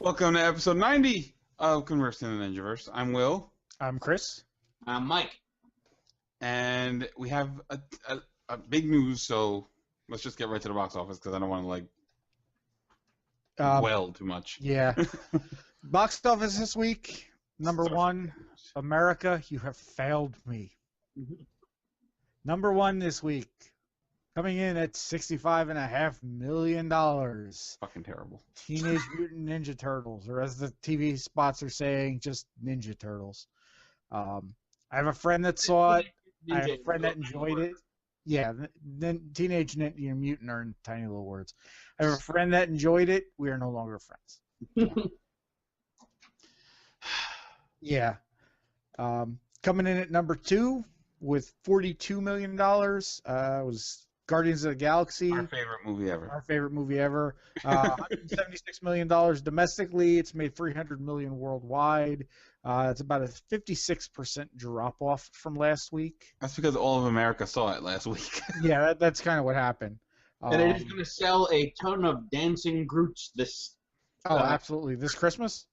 Welcome to episode 90 of Converse in the Ninjaverse. I'm Will, I'm Chris. I'm Mike. and we have a big news, so let's just get right to the box office because I don't want to dwell too much. Yeah. Box office this week. Number one, America, you have failed me. Number one this week, coming in at $65.5 million. Fucking terrible. Teenage Mutant Ninja Turtles, or as the TV spots are saying, just Ninja Turtles. I have a friend that saw it. I have a friend that enjoyed it. Yeah, then Teenage Mutant are in tiny little words. I have a friend that enjoyed it. We are no longer friends. Yeah. Coming in at number two with $42 million was Guardians of the Galaxy. Our favorite movie ever. Our favorite movie ever. $176 million domestically. It's made $300 million worldwide. It's about a 56% drop off from last week. That's because all of America saw it last week. Yeah, that's kind of what happened. And it is going to sell a ton of dancing Groots this. Oh, absolutely. This Christmas?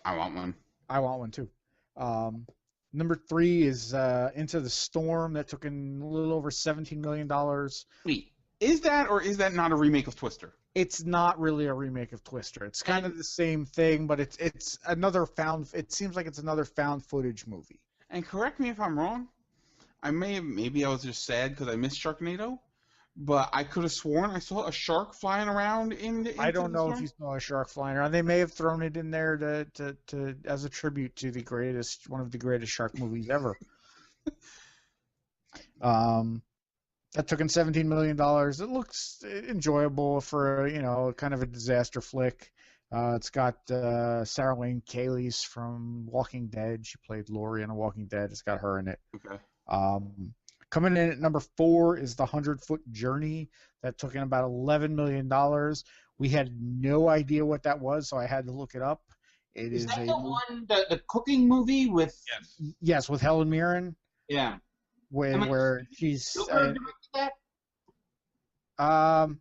I want one. I want one too. Number three is Into the Storm. That took in a little over $17 million. Wait, is that or is that not a remake of Twister? It's not really a remake of Twister. It's kind of the same thing, but it's another found. It seems like it's another found footage movie. And correct me if I'm wrong. Maybe I was just sad because I missed Sharknado, but I could have sworn I saw a shark flying around I don't know if you saw a shark flying around. They may have thrown it in there to as a tribute to one of the greatest shark movies ever. That took in $17 million. It looks enjoyable for kind of a disaster flick. It's got Sarah Wayne Callies from Walking Dead. She played Lori in Walking Dead. It's got her in it. Okay. Coming in at number four is The 100-Foot Journey. That took in about $11 million. We had no idea what that was, so I had to look it up. Is that the one, the cooking movie with? Yes, with Helen Mirren. Yeah. Where she's. That?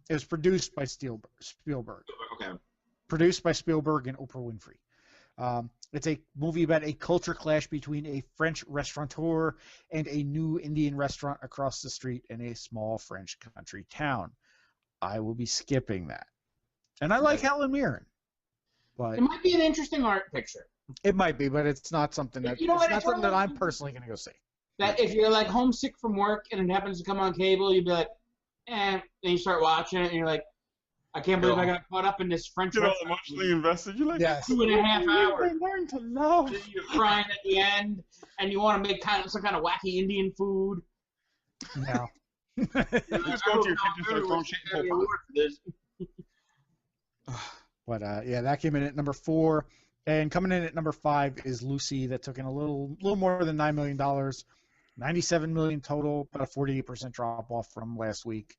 It was produced by Spielberg. Okay. Produced by Spielberg and Oprah Winfrey. It's a movie about a culture clash between a French restaurateur and a new Indian restaurant across the street in a small French country town. I will be skipping that. And I like Helen Mirren. But it might be an interesting art picture. It might be, but it's not something that that I'm personally going to go see. That if you're like homesick from work and it happens to come on cable, you'd be like, then you start watching it and you're like, I can't believe I got caught up in this French restaurant. Emotionally invested. You're like, yes. 2.5 hours. They learn to love. You're crying at the end, and you want to make some kind of wacky Indian food. No. You just go to your kitchen and start throwing shit in the pot. But yeah, that came in at number four, and coming in at number five is Lucy. That took in a little more than $9 million, $97 million total, about a 48% drop off from last week.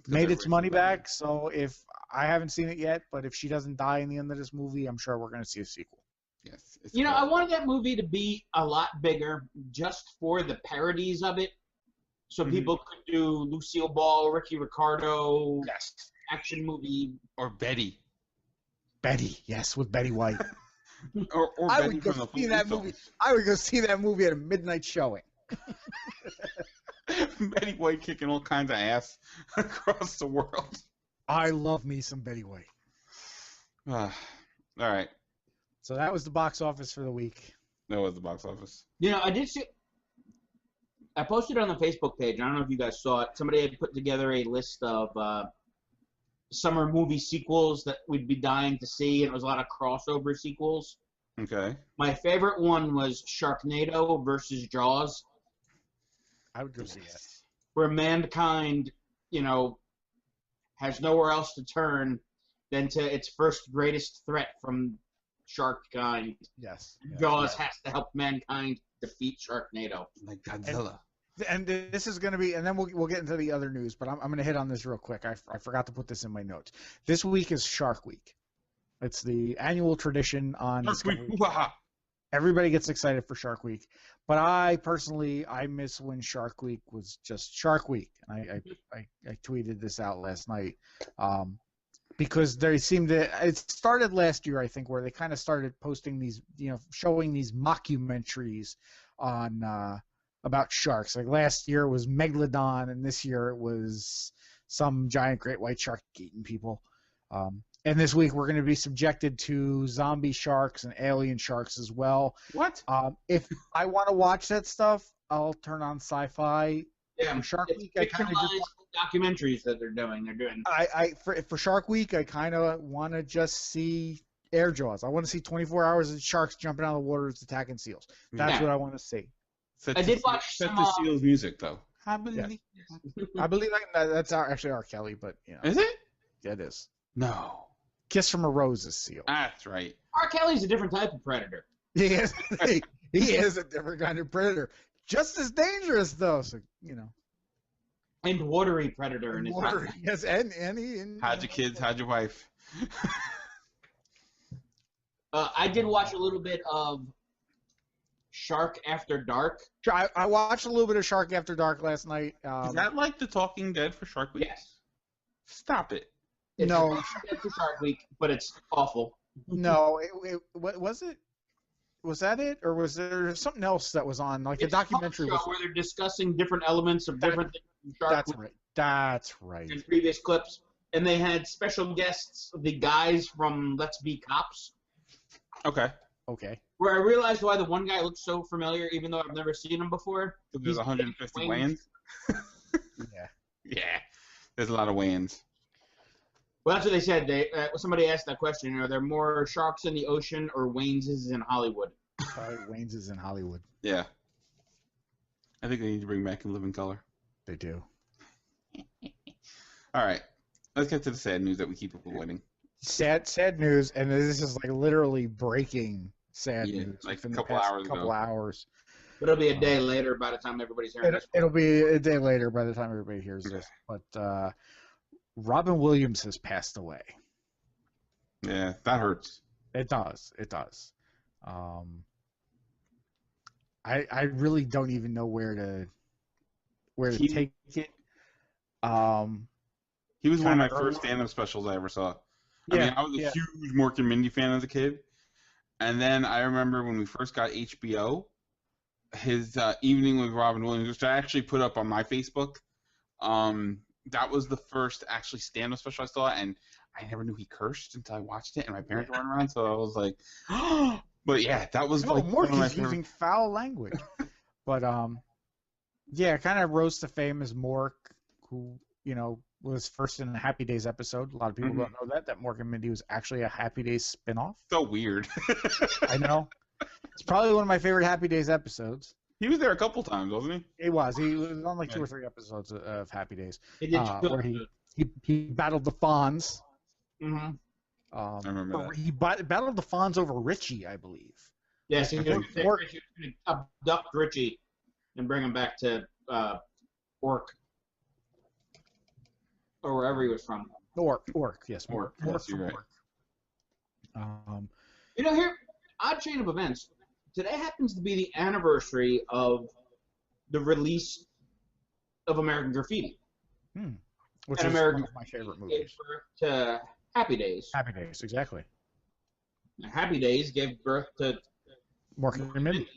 Made its money back, so if I haven't seen it yet, but if she doesn't die in the end of this movie, I'm sure we're going to see a sequel. Yes. I wanted that movie to be a lot bigger just for the parodies of it, so people could do Lucille Ball, Ricky Ricardo, action movie. Or Betty. Betty, yes, with Betty White. or I Betty would go from the see that movie. I would go see that movie at a midnight showing. Betty White kicking all kinds of ass across the world. I love me some Betty White. All right. So that was the box office for the week. That was the box office. I did see. I posted it on the Facebook page. I don't know if you guys saw it. Somebody had put together a list of summer movie sequels that we'd be dying to see, and it was a lot of crossover sequels. Okay. My favorite one was Sharknado versus Jaws. I would go see it. Where mankind, has nowhere else to turn than to its first greatest threat from shark kind. Yes. Jaws has to help mankind defeat Sharknado. Like Godzilla. And this is going to be, and then we'll get into the other news, but I'm going to hit on this real quick. I forgot to put this in my notes. This week is Shark Week. It's the annual tradition on Discovery. Everybody gets excited for Shark Week, but I personally miss when Shark Week was just Shark Week. And I tweeted this out last night. because they seem to. It started last year, I think, where they kind of started posting these, showing these mockumentaries on about sharks. Like last year it was Megalodon, and this year it was some giant great white shark eating people. And this week we're going to be subjected to zombie sharks and alien sharks as well. What? If I want to watch that stuff, I'll turn on Sci-Fi. Yeah, For Shark it's Week, I kind of just documentaries that they're doing. They're doing. for Shark Week, I kind of want to just see air jaws. I want to see 24 hours of sharks jumping out of the waters attacking seals. That's what I want to see. I did watch Set some, the Seals music though. I believe that's actually R. Kelly, but Is it? Yeah, it is. No. Kiss from a Rose is Seal. That's right. R. Kelly's a different type of predator. He is. He is a different kind of predator. Just as dangerous though. So And watery predator in his water. Yes, and How'd your kids? How'd your wife? I did watch a little bit of Shark After Dark. I watched a little bit of Shark After Dark last night. Is that like The Talking Dead for Shark Week? Yes. Stop it. It's No. for Shark Week, but it's awful. No, what was it? Was that it, or was there something else that was on, like It's a documentary? a show where they're discussing different elements of different things from Shark That's Week right. That's right. in previous clips, and they had special guests, the guys from Let's Be Cops. Okay. Okay. Where I realized why the one guy looks so familiar, even though I've never seen him before. There's 150 weigh-ins. Yeah. Yeah. There's a lot of weigh-ins. Well, that's what they said. Somebody asked that question. Are there more sharks in the ocean or Wayne's in Hollywood? Wayne's is in Hollywood. Yeah. I think they need to bring back In Living Color. They do. All right. Let's get to the sad news that we keep avoiding. Sad news, and this is like literally breaking sad news. Like within a the couple past hours couple ago. hours. But it'll be a day later by the time everybody's hearing this. It'll be a day later by the time everybody hears this. But Robin Williams has passed away. Yeah, that hurts. It does. It does. I really don't even know where to take it. He was one of my Kinda first early. stand-up specials I ever saw. Yeah, I was a huge Mork and Mindy fan as a kid. And then I remember when we first got HBO, his Evening with Robin Williams, which I actually put up on my Facebook. That was the first actually stand-up special I saw, and I never knew he cursed until I watched it, and my parents weren't around, so I was like, but yeah, that was like Mork one of my is using foul language. But yeah, kind of rose to fame as Mork, who was first in a Happy Days episode. A lot of people don't know that Mork and Mindy was actually a Happy Days spinoff. so weird. I know. It's probably one of my favorite Happy Days episodes. He was there a couple times, wasn't he? He was. He was on like 2 or 3 episodes of Happy Days. He did Where he battled the Fonz. Mm-hmm. I remember that. He battled the Fonz over Richie, I believe. Yes, he was going Mork- to abduct Richie and bring him back to Ork. Or wherever he was from. Ork, yes, Ork, Ork yes, you're from right. Ork. Here, odd chain of events. Today happens to be the anniversary of the release of American Graffiti. Which And is American one of my favorite gave movies. birth to Happy Days. Happy Days, exactly. Happy Days gave birth to Mork and Mindy.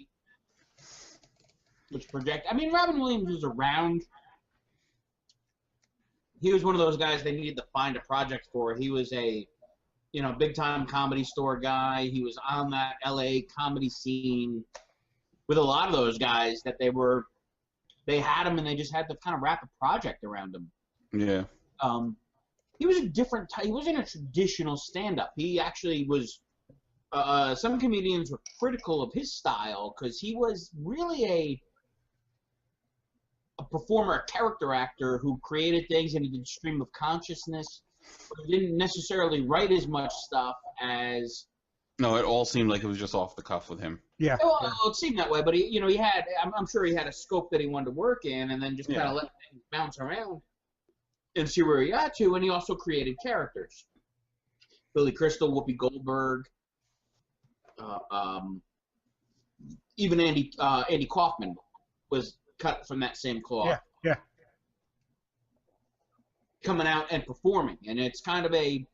which project. I mean, Robin Williams was around. He was one of those guys they needed to find a project for. He was a, big time comedy store guy. He was on that LA comedy scene with a lot of those guys that they had him and they just had to kind of wrap a project around him. Yeah. He was a different type. He wasn't a traditional stand-up. He actually was. Some comedians were critical of his style because he was really a performer, a character actor who created things and he did stream of consciousness, but he didn't necessarily write as much stuff as. No, it all seemed like it was just off the cuff with him. Yeah. Well, it seemed that way, but he had. I'm sure he had a scope that he wanted to work in, and then just kind of let things bounce around and see where he got to. And he also created characters. Billy Crystal, Whoopi Goldberg, even Andy Kaufman was cut from that same cloth. Yeah. Coming out and performing, and it's kind of a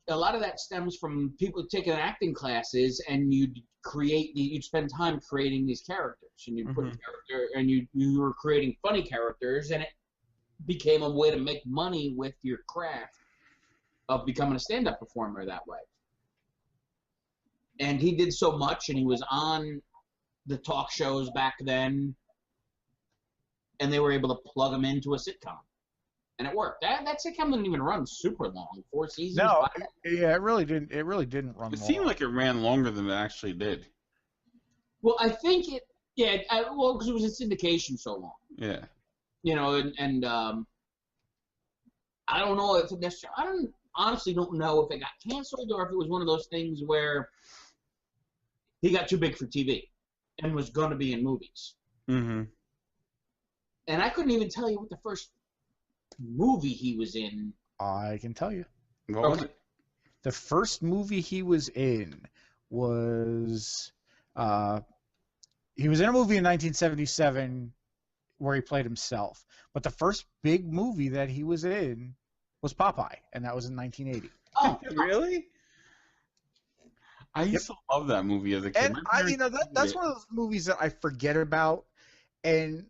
a lot of that stems from people taking acting classes, and you'd spend time creating these characters, and you put character, and you were creating funny characters, and it became a way to make money with your craft of becoming a stand-up performer that way. And he did so much, and he was on the talk shows back then, and they were able to plug him into a sitcom. And it worked. That sitcom didn't even run super long, 4 seasons. No, yeah, it really didn't. It really didn't run. It seemed like it ran longer than it actually did. Well, I think it. Yeah. Well, because it was in syndication so long. Yeah. You know, and I don't know if it necessarily. Honestly don't know if it got canceled or if it was one of those things where he got too big for TV and was going to be in movies. Mm-hmm. And I couldn't even tell you what the first movie he was in. I can tell you. What was it? The first movie he was in was he was in a movie in 1977 where he played himself. But the first big movie that he was in was Popeye, and that was in 1980. Oh, Really? I used to love that movie as a kid. And that's one of those movies that I forget about, and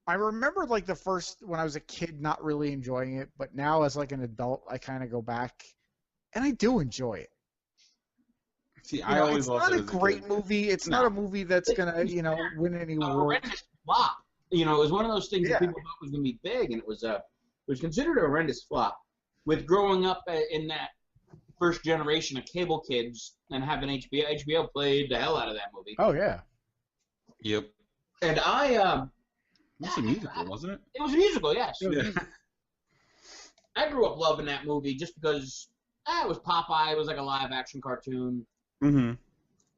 I remember like the first when I was a kid not really enjoying it, but now as like an adult I kind of go back and I do enjoy it. See, I always loved it. It's not a great movie. It's not a movie that's gonna win any awards. Horrendous flop. It was one of those things that people thought was gonna be big, and it was considered a horrendous flop. With growing up in that first generation of cable kids and having HBO played the hell out of that movie. Oh yeah. Yep. And it was a musical, wasn't it? It was a musical, yes. Yeah. I grew up loving that movie just because it was Popeye. It was like a live action cartoon. Mm-hmm.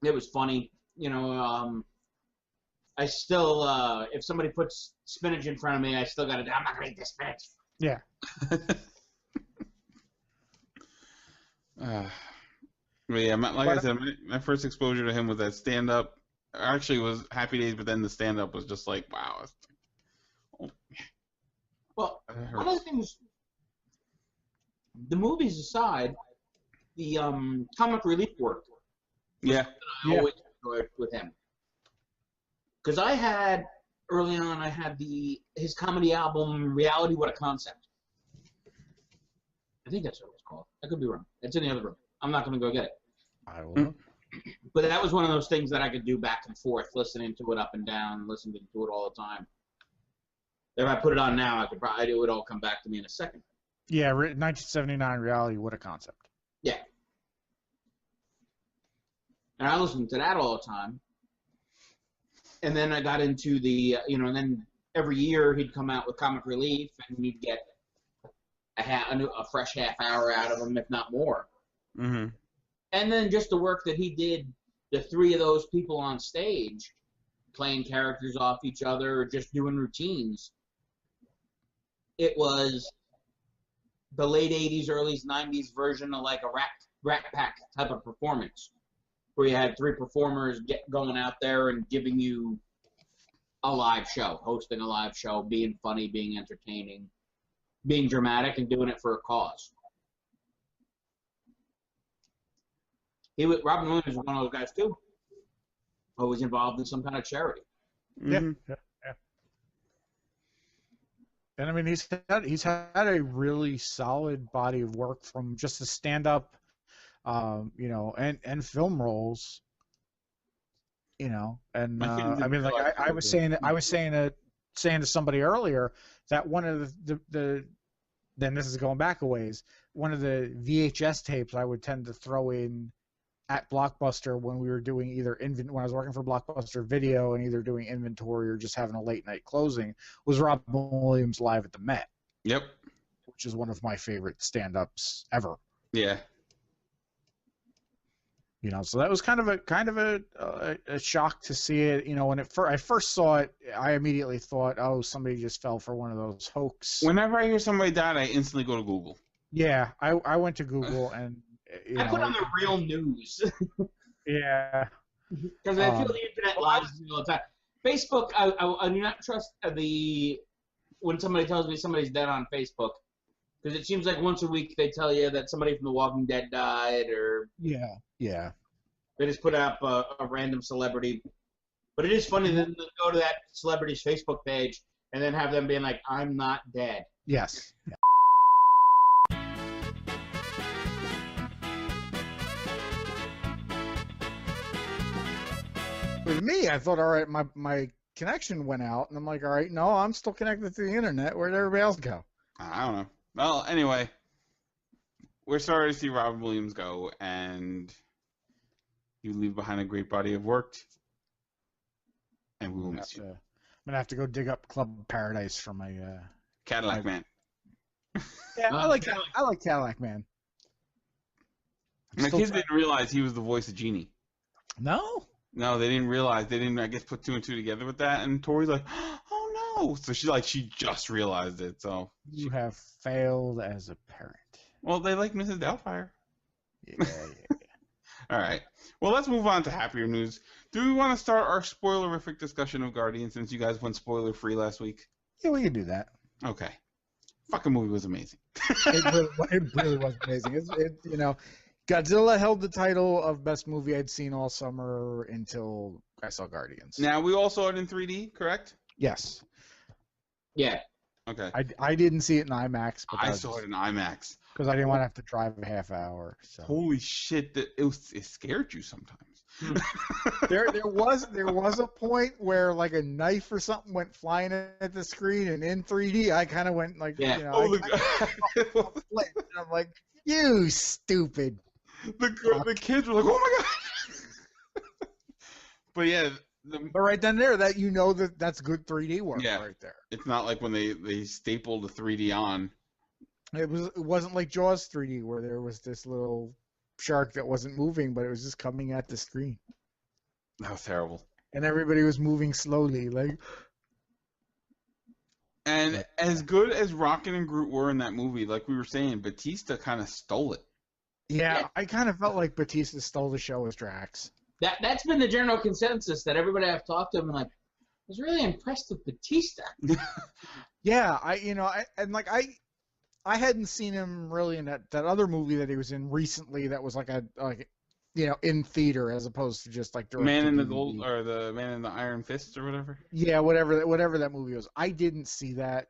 It was funny. I still, if somebody puts spinach in front of me, I still got to. I'm not gonna eat this spinach. Yeah. Yeah, I said, my first exposure to him was that stand-up. Actually, was Happy Days, but then the stand-up was just like, wow. Well, one of the things, the movies aside, the comic relief work. Yeah. I always enjoyed with him. Because early on, I had his comedy album, Reality, What a Concept. I think that's what it was called. I could be wrong. It's in the other room. I'm not going to go get it. I will. But that was one of those things that I could do back and forth, listening to it up and down, listening to it all the time. If I put it on now, it would all come back to me in a second. Yeah, 1979 Reality, What a Concept. Yeah. And I listened to that all the time. And then I got into and then every year he'd come out with Comic Relief, and you'd get a fresh half hour out of him, if not more. Mm-hmm. And then just the work that he did, the three of those people on stage, playing characters off each other, or just doing routines. It was the late 80s, early 90s version of like a Rat Pack type of performance, where you had three performers going out there and giving you a live show, hosting a live show, being funny, being entertaining, being dramatic, and doing it for a cause. Robin Williams was one of those guys too. Always involved in some kind of charity. Mm-hmm. Yeah. And I mean, he's had a really solid body of work from just the stand-up, and film roles. And I mean, like I was saying to somebody earlier that one of the then this is going back a ways. One of the VHS tapes I would tend to throw in at Blockbuster when we were doing when I was working for Blockbuster Video and either doing inventory or just having a late night closing was Robin Williams live at the Met. Yep. Which is one of my favorite stand-ups ever. Yeah. So that was kind of a shock to see it. When I first saw it, I immediately thought, oh, somebody just fell for one of those hoax. Whenever I hear somebody died, I instantly go to Google. Yeah, I went to Google and I put on the real news. Yeah. Because I feel the internet lies all the time. Facebook, I do not trust when somebody tells me somebody's dead on Facebook. Because it seems like once a week they tell you that somebody from The Walking Dead died, or Yeah. they just put up a random celebrity. But it is funny to go to that celebrity's Facebook page and then have them being like, "I'm not dead." Yes. With me, I thought, all right, my connection went out, and I'm like, all right, no, I'm still connected to the internet. Where'd everybody else go? I don't know. Well, anyway, we're sorry to see Robin Williams go, and you leave behind a great body of work, and we will miss you. I'm gonna have to go dig up Club Paradise for my Cadillac Man. Yeah, I like Cadillac Man. My kids didn't realize he was the voice of Genie. No. No, they didn't realize. They didn't, I guess, put two and two together with that. And Tori's like, "Oh no!" So she just realized it. So You have failed as a parent. well, they like Mrs. Doubtfire. Yeah. All right. Well, let's move on to happier news. Do we want to start our spoilerific discussion of Guardians since you guys went spoiler free last week? Yeah, we can do that. Okay. Fucking movie was amazing. It really was amazing. Godzilla held the title of best movie I'd seen all summer until I saw Guardians. Now we all saw it in 3D, correct? Yes. Yeah. Okay. I didn't see it in IMAX, but I saw it in IMAX. because I didn't want to have to drive a half hour. So Holy shit! It scared you sometimes. there was a point where like a knife or something went flying at the screen, and in 3D I kind of went like, Yeah. I'm like, you stupid. The kids were like, "Oh my god!" But yeah, But right then there, that's good 3D work right there. it's not like when they stapled the 3D on. It wasn't like Jaws 3D where there was this little shark that wasn't moving, but it was just coming at the screen, That was terrible. and everybody was moving slowly, like. And as good as Rocket and Groot were in that movie, like we were saying, Batista kind of stole it. Yeah, I kind of felt like Batista stole the show as Drax. That's been the general consensus that everybody I've talked to and like, I was really impressed with Batista. Yeah, I hadn't seen him really in that other movie that he was in recently that was like in theater as opposed to just like direct Man in the DVD. Gold or the Man in the Iron Fist or whatever. Yeah, whatever that movie was. I didn't see that,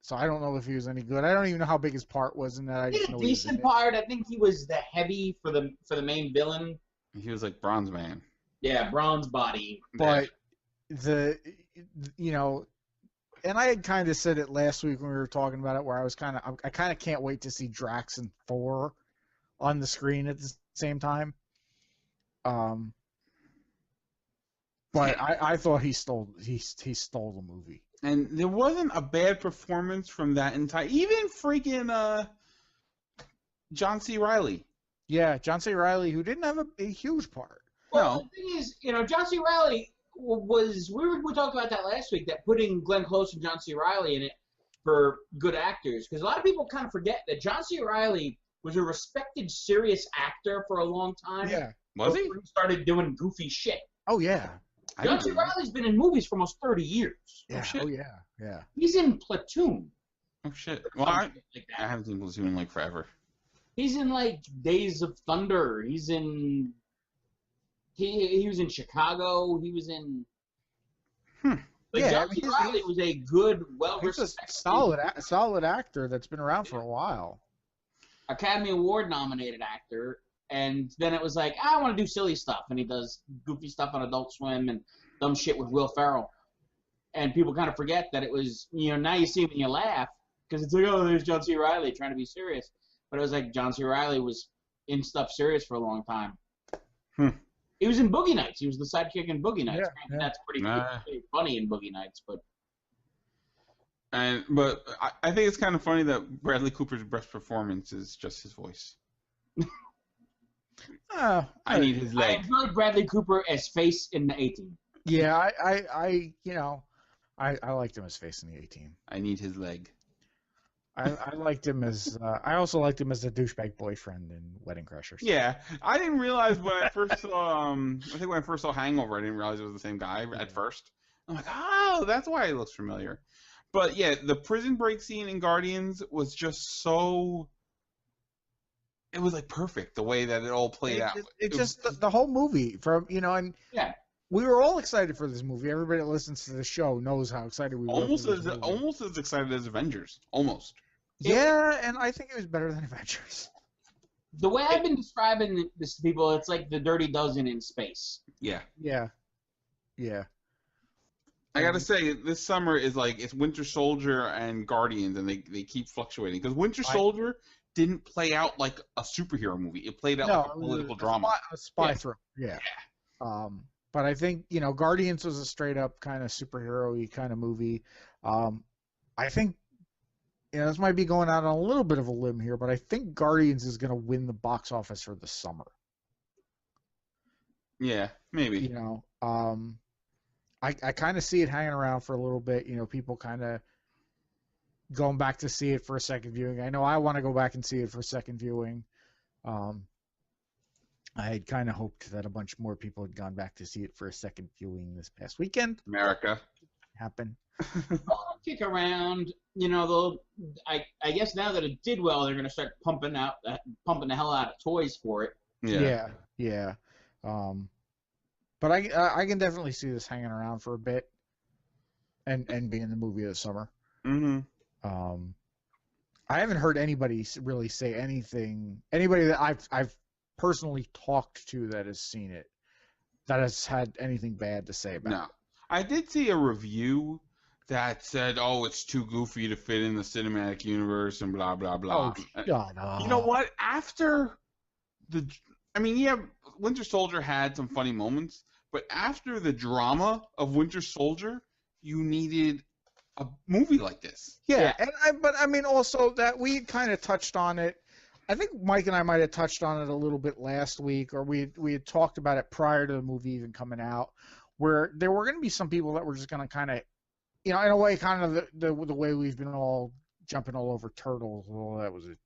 so I don't know if he was any good. I don't even know how big his part was in that. I He just had know a he was in decent it. part. I think he was the heavy for the main villain. He was like Bronze Man. Yeah, bronze body. But and I had kind of said it last week when we were talking about it, where I kind of can't wait to see Drax and Thor on the screen at the same time. But I thought he stole the movie. And there wasn't a bad performance from that entire. Even freaking John C. Reilly. Yeah, John C. Reilly, who didn't have a huge part. Well, No. the thing is, John C. Reilly was we talked about that last week, that putting Glenn Close and John C. Reilly in it for good actors, because a lot of people kind of forget that John C. Reilly was a respected, serious actor for a long time. Yeah. Was he? Before he started doing goofy shit. Oh yeah. John C. Reilly's been in movies for almost 30 years. Yeah. shit. Oh yeah. Yeah. He's in Platoon. Oh shit. or Well, something like I that. haven't seen Platoon in like forever. He's in like Days of Thunder. He's in. He was in Chicago. He was in. But Yeah, John C. Reilly was a good, He's a well-respected, solid actor that's been around for a while. Academy Award nominated actor. And then it was like, I want to do silly stuff, and he does goofy stuff on Adult Swim and dumb shit with Will Ferrell. And people kind of forget that it was, now you see him and you laugh because it's like, oh, there's John C. Reilly trying to be serious. But it was like John C. Reilly was in stuff serious for a long time. He was in Boogie Nights. He was the sidekick in Boogie Nights. Yeah. That's pretty funny in Boogie Nights. But I think it's kind of funny that Bradley Cooper's best performance is just his voice. I need his I leg. enjoyed Bradley Cooper as Face in the A-Team. Yeah, I liked him as Face in the 18. I need his leg. I liked him as I also liked him as the douchebag boyfriend in Wedding Crashers. Yeah, I didn't realize when I first saw. I think when I first saw Hangover, I didn't realize it was the same guy at first. I'm like, oh, that's why he looks familiar. But yeah, the prison break scene in Guardians was just so. It was like perfect the way that it all played out. It just the whole movie and Yeah. we were all excited for this movie. Everybody that listens to the show knows how excited we were. Almost as excited as Avengers. Almost. Yeah, and I think it was better than Avengers. The way I've been describing this to people, it's like the Dirty Dozen in space. Yeah. Yeah. I gotta say, this summer is like it's Winter Soldier and Guardians, and they keep fluctuating because Winter Soldier didn't play out like a superhero movie. It played out like a political drama, a spy thriller. Yeah. But I think Guardians was a straight up kind of superhero-y kind of movie. I think this might be going out on a little bit of a limb here, but I think Guardians is going to win the box office for the summer. Yeah, maybe. I kind of see it hanging around for a little bit. People kind of going back to see it for a second viewing. I know I want to go back and see it for a second viewing. I had kind of hoped that a bunch more people had gone back to see it for a second viewing this past weekend. America. Happen. Well, kick around. I guess now that it did well, they're going to start pumping the hell out of toys for it. Yeah. But I can definitely see this hanging around for a bit, and being the movie of the summer. Mm-hmm. I haven't heard anybody really say anything. Anybody that I've personally talked to that has seen it, that has had anything bad to say about it. No, I did see a review that said, "Oh, it's too goofy to fit in the cinematic universe," and blah blah blah. Oh, God, no. You know what? After Winter Soldier had some funny moments, but after the drama of Winter Soldier, you needed a movie like this. Yeah. But also that we kind of touched on it. I think Mike and I might have touched on it a little bit last week, or we had talked about it prior to the movie even coming out, where there were going to be some people that were just going to kind of, in a way, kind of the way we've been all jumping all over turtles. Well, that was it.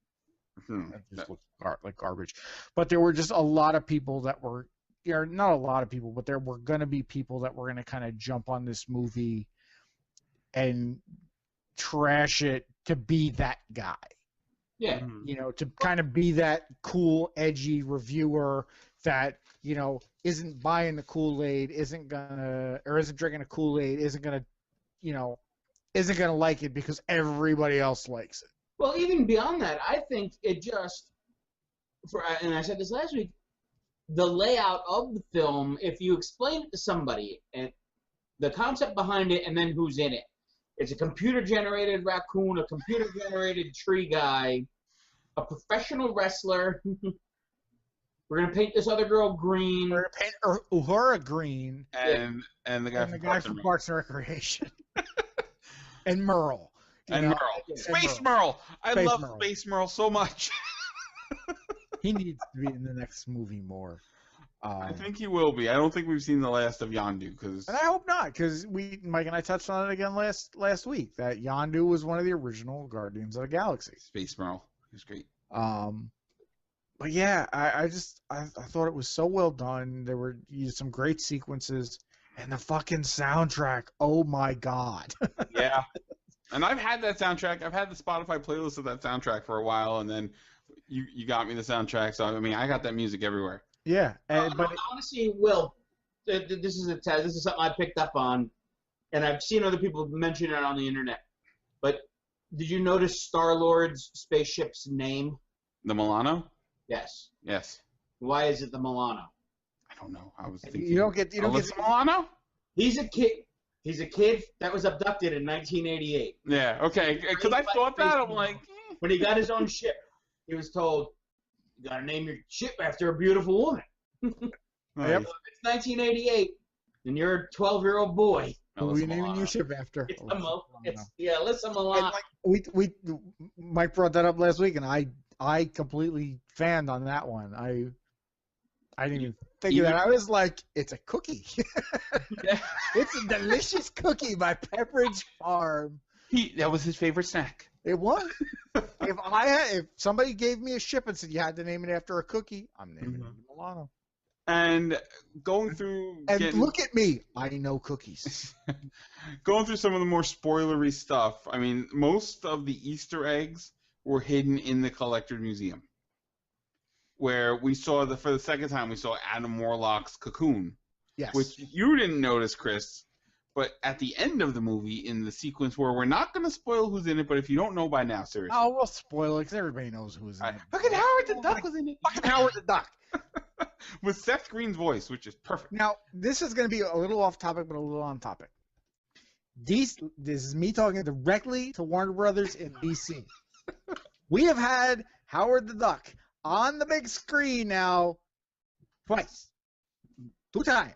That just looked like garbage. But there were just a lot of people that were, not a lot of people, but there were going to be people that were going to kind of jump on this movie and trash it to be that guy. Yeah. To kind of be that cool, edgy reviewer that, isn't buying the Kool-Aid, isn't drinking the Kool-Aid, isn't gonna like it because everybody else likes it. Well, even beyond that, I think it just, and I said this last week, the layout of the film, if you explain it to somebody, and the concept behind it, and then who's in it, it's a computer-generated raccoon, a computer-generated tree guy, a professional wrestler. We're going to paint this other girl green. We're going to paint Uhura green. And the guy from Parks and Recreation. And Merle. Merle. Space Merle. I love Space Merle so much. He needs to be in the next movie more. I think he will be. I don't think we've seen the last of Yondu, and I hope not, because Mike and I touched on it again last week that Yondu was one of the original Guardians of the Galaxy. Space Merle, he was great. But yeah, I thought it was so well done. There were some great sequences, and the fucking soundtrack. Oh my God. Yeah, and I've had that soundtrack. I've had the Spotify playlist of that soundtrack for a while, and then you got me the soundtrack. So I got that music everywhere. Yeah, but honestly, Will, this is something I picked up on, and I've seen other people mention it on the internet. But did you notice Star-Lord's spaceship's name? The Milano? Yes. Yes. Why is it the Milano? I don't know. I was thinking. You don't get the Milano? He's a kid. He's a kid that was abducted in 1988. Yeah. Okay. Because I thought that. I'm like. When he got his own ship, he was told, "You gotta name your ship after a beautiful woman." Nice. Yep. If it's 1988, and you're a 12-year-old boy. Who are you naming your ship after? It's Alyssa Milano. Mike brought that up last week, and I completely fanned on that one. I didn't even think of that. I was like, it's a cookie. It's a delicious cookie by Pepperidge Farm. That was his favorite snack. It was. If somebody gave me a ship and said you had to name it after a cookie, I'm naming it Milano. And going through And look at me, I know cookies. going through some of the more spoilery stuff. I mean, most of the Easter eggs were hidden in the Collector's Museum, where we saw for the second time we saw Adam Warlock's cocoon, Yes. which you didn't notice, Chris. But at the end of the movie, in the sequence where we're not going to spoil who's in it, but if you don't know by now, seriously. Oh, we'll spoil it because everybody knows who's in it. Fucking Howard the Duck was in it. Fucking Howard the Duck. With Seth Green's voice, which is perfect. Now, this is going to be a little off topic, but a little on topic. This is me talking directly to Warner Brothers in DC. We have had Howard the Duck on the big screen now twice. 2 times.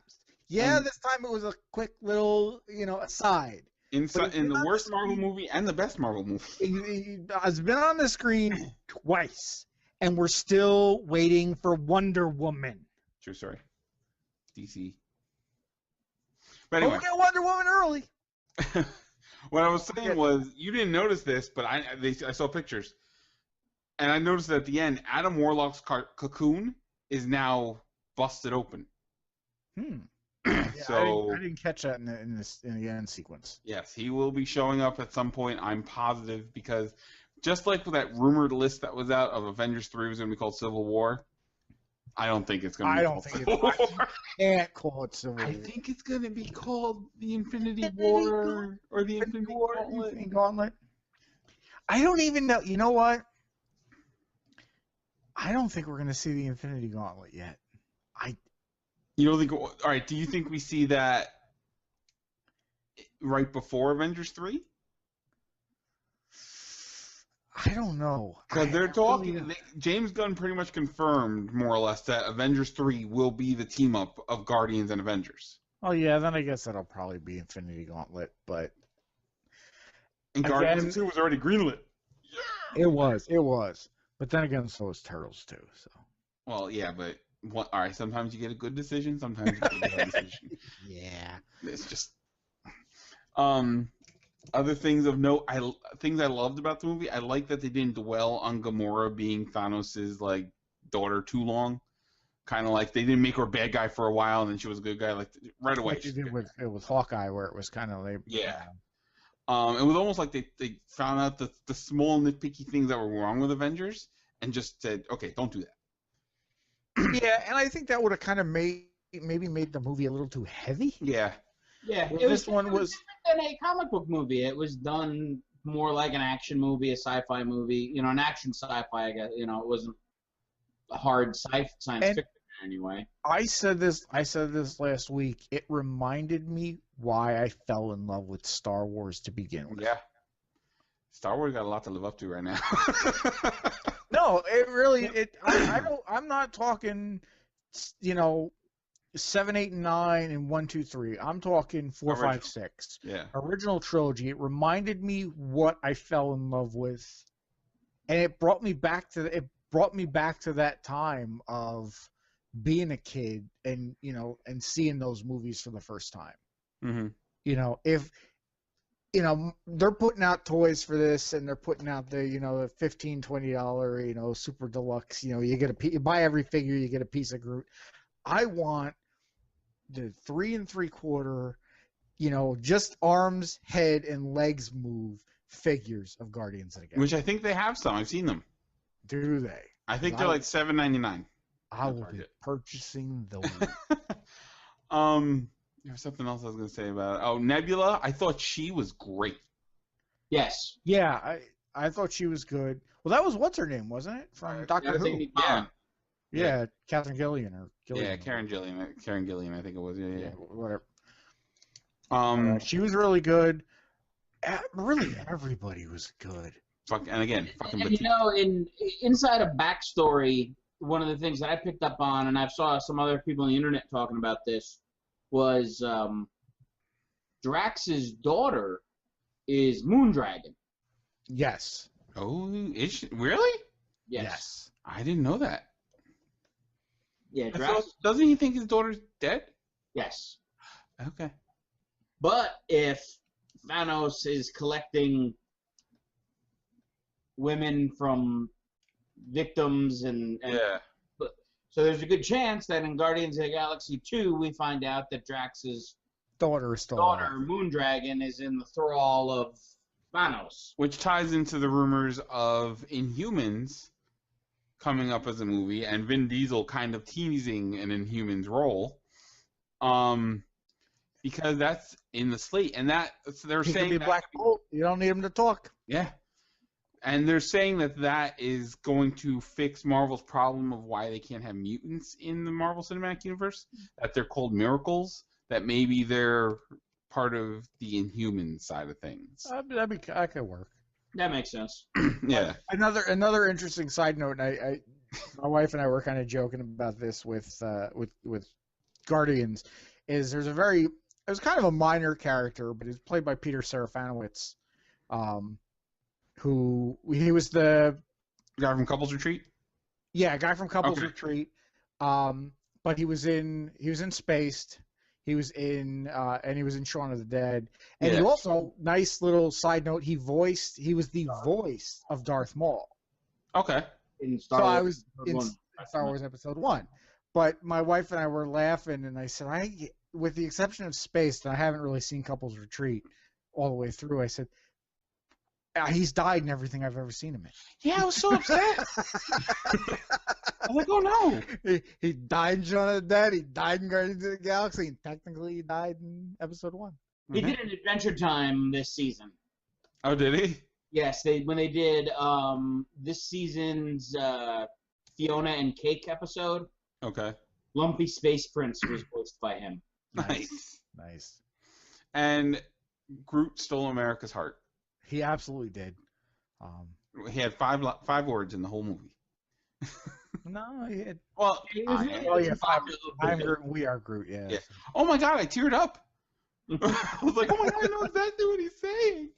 Yeah, this time it was a quick little, aside. In the worst Marvel movie and the best Marvel movie. He has been on the screen twice, and we're still waiting for Wonder Woman. True story. DC. But anyway. We'll get Wonder Woman early. What I was saying was, you didn't notice this, but I saw pictures. And I noticed that at the end, Adam Warlock's cocoon is now busted open. Yeah, So I didn't catch that in the end sequence. Yes, he will be showing up at some point, I'm positive, because just like with that rumored list that was out of Avengers 3 was going to be called Civil War, I don't think it's going to be called Civil War. I can't call it Civil War. I think it's going to be called the Infinity War or the Infinity Gauntlet. I don't even know. You know what? I don't think we're going to see the Infinity Gauntlet yet. You don't think? All right. Do you think we see that right before Avengers 3? I don't know. Because they're talking. James Gunn pretty much confirmed, more or less, that Avengers 3 will be the team up of Guardians and Avengers. Oh yeah, then I guess that'll probably be Infinity Gauntlet, but. And Guardians 2 was already greenlit. Yeah. It was. But then again, so was Turtles too. So. Well, yeah, but. All right, sometimes you get a good decision, sometimes you get a bad decision. Yeah. It's just other things of note. Things I loved about the movie. I like that they didn't dwell on Gamora being Thanos' daughter too long. Kind of like they didn't make her a bad guy for a while and then she was a good guy right away. Like you did with Hawkeye, where it was kind of like yeah. It was almost like they found out the small nitpicky things that were wrong with Avengers and just said, okay, don't do that. Yeah, and I think that would have kind of maybe made the movie a little too heavy. Yeah, this one was different than a comic book movie. It was done more like an action movie, a sci-fi movie. An action sci-fi. I guess it wasn't hard science fiction anyway. I said this last week. It reminded me why I fell in love with Star Wars to begin with. Yeah, Star Wars got a lot to live up to right now. No, it really. I'm not talking, 7, 8, and 9, and 1, 2, 3. I'm talking 4, 5, 6. Yeah. Original trilogy. It reminded me what I fell in love with, and it brought me back to that time of being a kid and and seeing those movies for the first time. Mm-hmm. If they're putting out toys for this, and they're putting out the $15, $20 super deluxe. You get you buy every figure, you get a piece of Groot. I want the 3 3/4, just arms, head, and legs move figures of Guardians of the Galaxy. Which I think they have some. I've seen them. Do they? I think they're like $7.99. I will be purchasing those. There's something else I was going to say about it. Oh, Nebula. I thought she was great. Yes. Yeah, I thought she was good. Well, that was what's her name, wasn't it? From Doctor Who. Yeah, Catherine Gillian or Gillian. Yeah, Karen Gillian, I think it was. Yeah. Whatever. She She was really good. Really, everybody was good. And inside of backstory, one of the things that I picked up on, and I saw some other people on the internet talking about this, was Drax's daughter is Moondragon. Yes. Oh, is she? Really? Yes. I didn't know that. Yeah, Drax. Doesn't he think his daughter's dead? Yes. Okay. But if Thanos is collecting women from victims and So there's a good chance that in Guardians of the Galaxy 2, we find out that Drax's daughter is still daughter, alive. Moondragon, is in the thrall of Thanos. Which ties into the rumors of Inhumans coming up as a movie, and Vin Diesel kind of teasing an Inhumans role. Because that's in the slate, and that they're He saying could be Black Bolt. You don't need him to talk. Yeah. And they're saying that is going to fix Marvel's problem of why they can't have mutants in the Marvel Cinematic Universe, that they're called miracles, that maybe they're part of the Inhuman side of things. That could work. That makes sense. Yeah. Another interesting side note, and my wife and I were kind of joking about this with Guardians, is it was kind of a minor character, but he's played by Peter Serafinowicz, he was the Guy from Couples Retreat? Yeah, guy from Couples Okay. Retreat. But he was in Spaced. He was in Shaun of the Dead. And he Yeah. also, nice little side note, he was the voice of Darth Maul. Okay. In Star So Wars I was in Episode 1. Star Wars Episode 1. But my wife and I were laughing, and I said, with the exception of Spaced, and I haven't really seen Couples Retreat all the way through, I said, he's died in everything I've ever seen him in. Yeah, I was so upset. I was like, oh no. He died in Shaun of the Dead, he died in Guardians of the Galaxy, and technically he died in Episode 1. He did an Adventure Time this season. Oh, did he? Yes, when they did this season's Fiona and Cake episode, Okay. Lumpy Space Prince was voiced by him. Nice. And Groot stole America's heart. He absolutely did. He had five words in the whole movie. No, he had. Well, Oh yeah, I'm Groot. And we are Groot. Yeah. Yeah. Oh my God, I teared up. I was like, oh my God, I know exactly what he's saying.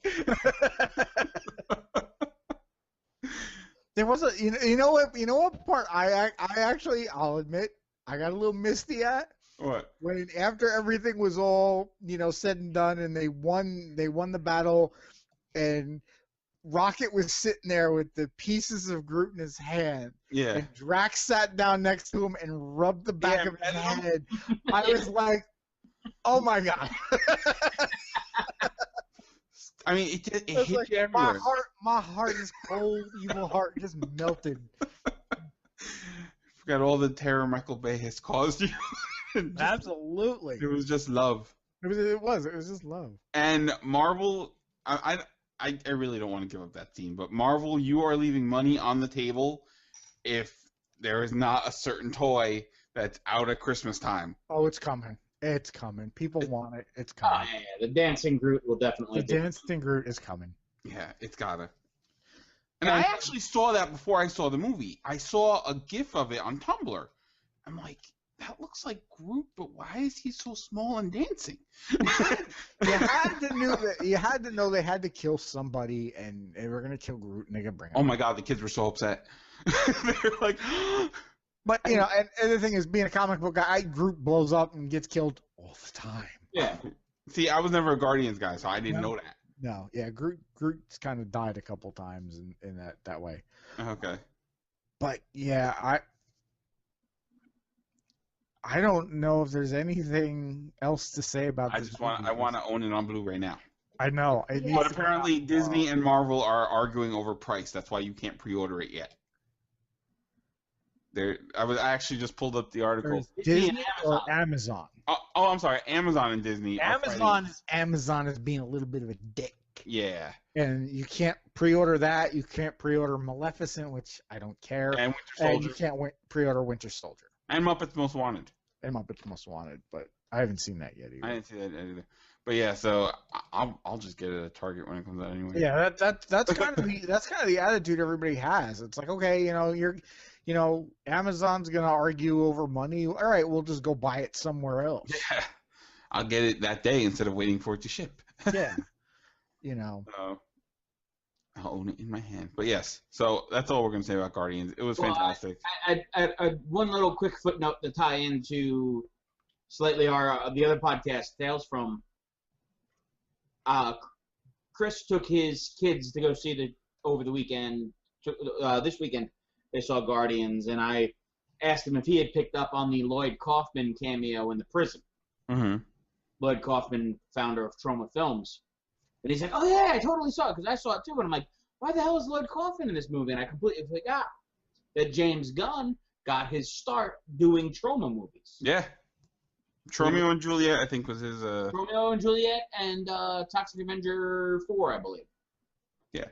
There was you know what part I'll admit I got a little misty at What? when after everything was all said and done and they won the battle and Rocket was sitting there with the pieces of Groot in his hand. Yeah. And Drax sat down next to him and rubbed the back of his head. I was like, oh my God. I mean, it It's hit like, you everywhere. my heart is cold, evil heart just melted. Forgot all the terror Michael Bay has caused you. Absolutely. It was just love. It was just love. And Marvel, I really don't want to give up that theme, but Marvel, you are leaving money on the table if there is not a certain toy that's out at Christmas time. Oh, it's coming. It's coming. People want it. It's Oh, coming. yeah, the dancing Groot will definitely The do. dancing Groot is coming. Yeah, it's gotta. And I actually saw that before I saw the movie. I saw a GIF of it on Tumblr. I'm like, that looks like Groot, but why is he so small and dancing? You had to know they had to kill somebody, and they were gonna kill Groot, and they could bring him. Oh my God, the kids were so upset. They were like, But and the thing is, being a comic book guy, Groot blows up and gets killed all the time. Yeah. see, I was never a Guardians guy, so I didn't know that. No, yeah, Groot's kind of died a couple times in that way. Okay. But yeah, I don't know if there's anything else to say about this. I want to own it on Blu-ray now. I know. But apparently Disney and Marvel are arguing over price. That's why you can't pre-order it yet. I actually just pulled up the article. Disney or Amazon? Oh, I'm sorry. Amazon and Disney. Amazon is being a little bit of a dick. Yeah. And you can't pre-order that. You can't pre-order Maleficent, which I don't care. And Winter And Soldier. you can't pre-order Winter Soldier. And Muppets Most Wanted. And Muppets Most Wanted, but I haven't seen that yet either. I didn't see that either. But yeah, so I'll just get it at Target when it comes out anyway. Yeah, that's kind of the attitude everybody has. It's like, okay, Amazon's gonna argue over money. All right, we'll just go buy it somewhere else. Yeah. I'll get it that day instead of waiting for it to ship. Yeah. So I'll own it in my hand. But yes, so that's all we're gonna say about Guardians. It was fantastic. One little quick footnote to tie into slightly the other podcast, Tales from. Chris took his kids to go see over the weekend. This weekend they saw Guardians, and I asked him if he had picked up on the Lloyd Kaufman cameo in The Prison. Mm-hmm. Lloyd Kaufman, founder of Troma Films. And he's like, oh, yeah, I totally saw it, because I saw it too. And I'm like, why the hell is Lloyd Kaufman in this movie? And I completely forgot that James Gunn got his start doing Troma movies. Yeah. Romeo and Juliet, I think, was his... Romeo and Juliet and Toxic Avenger 4, I believe. Yeah.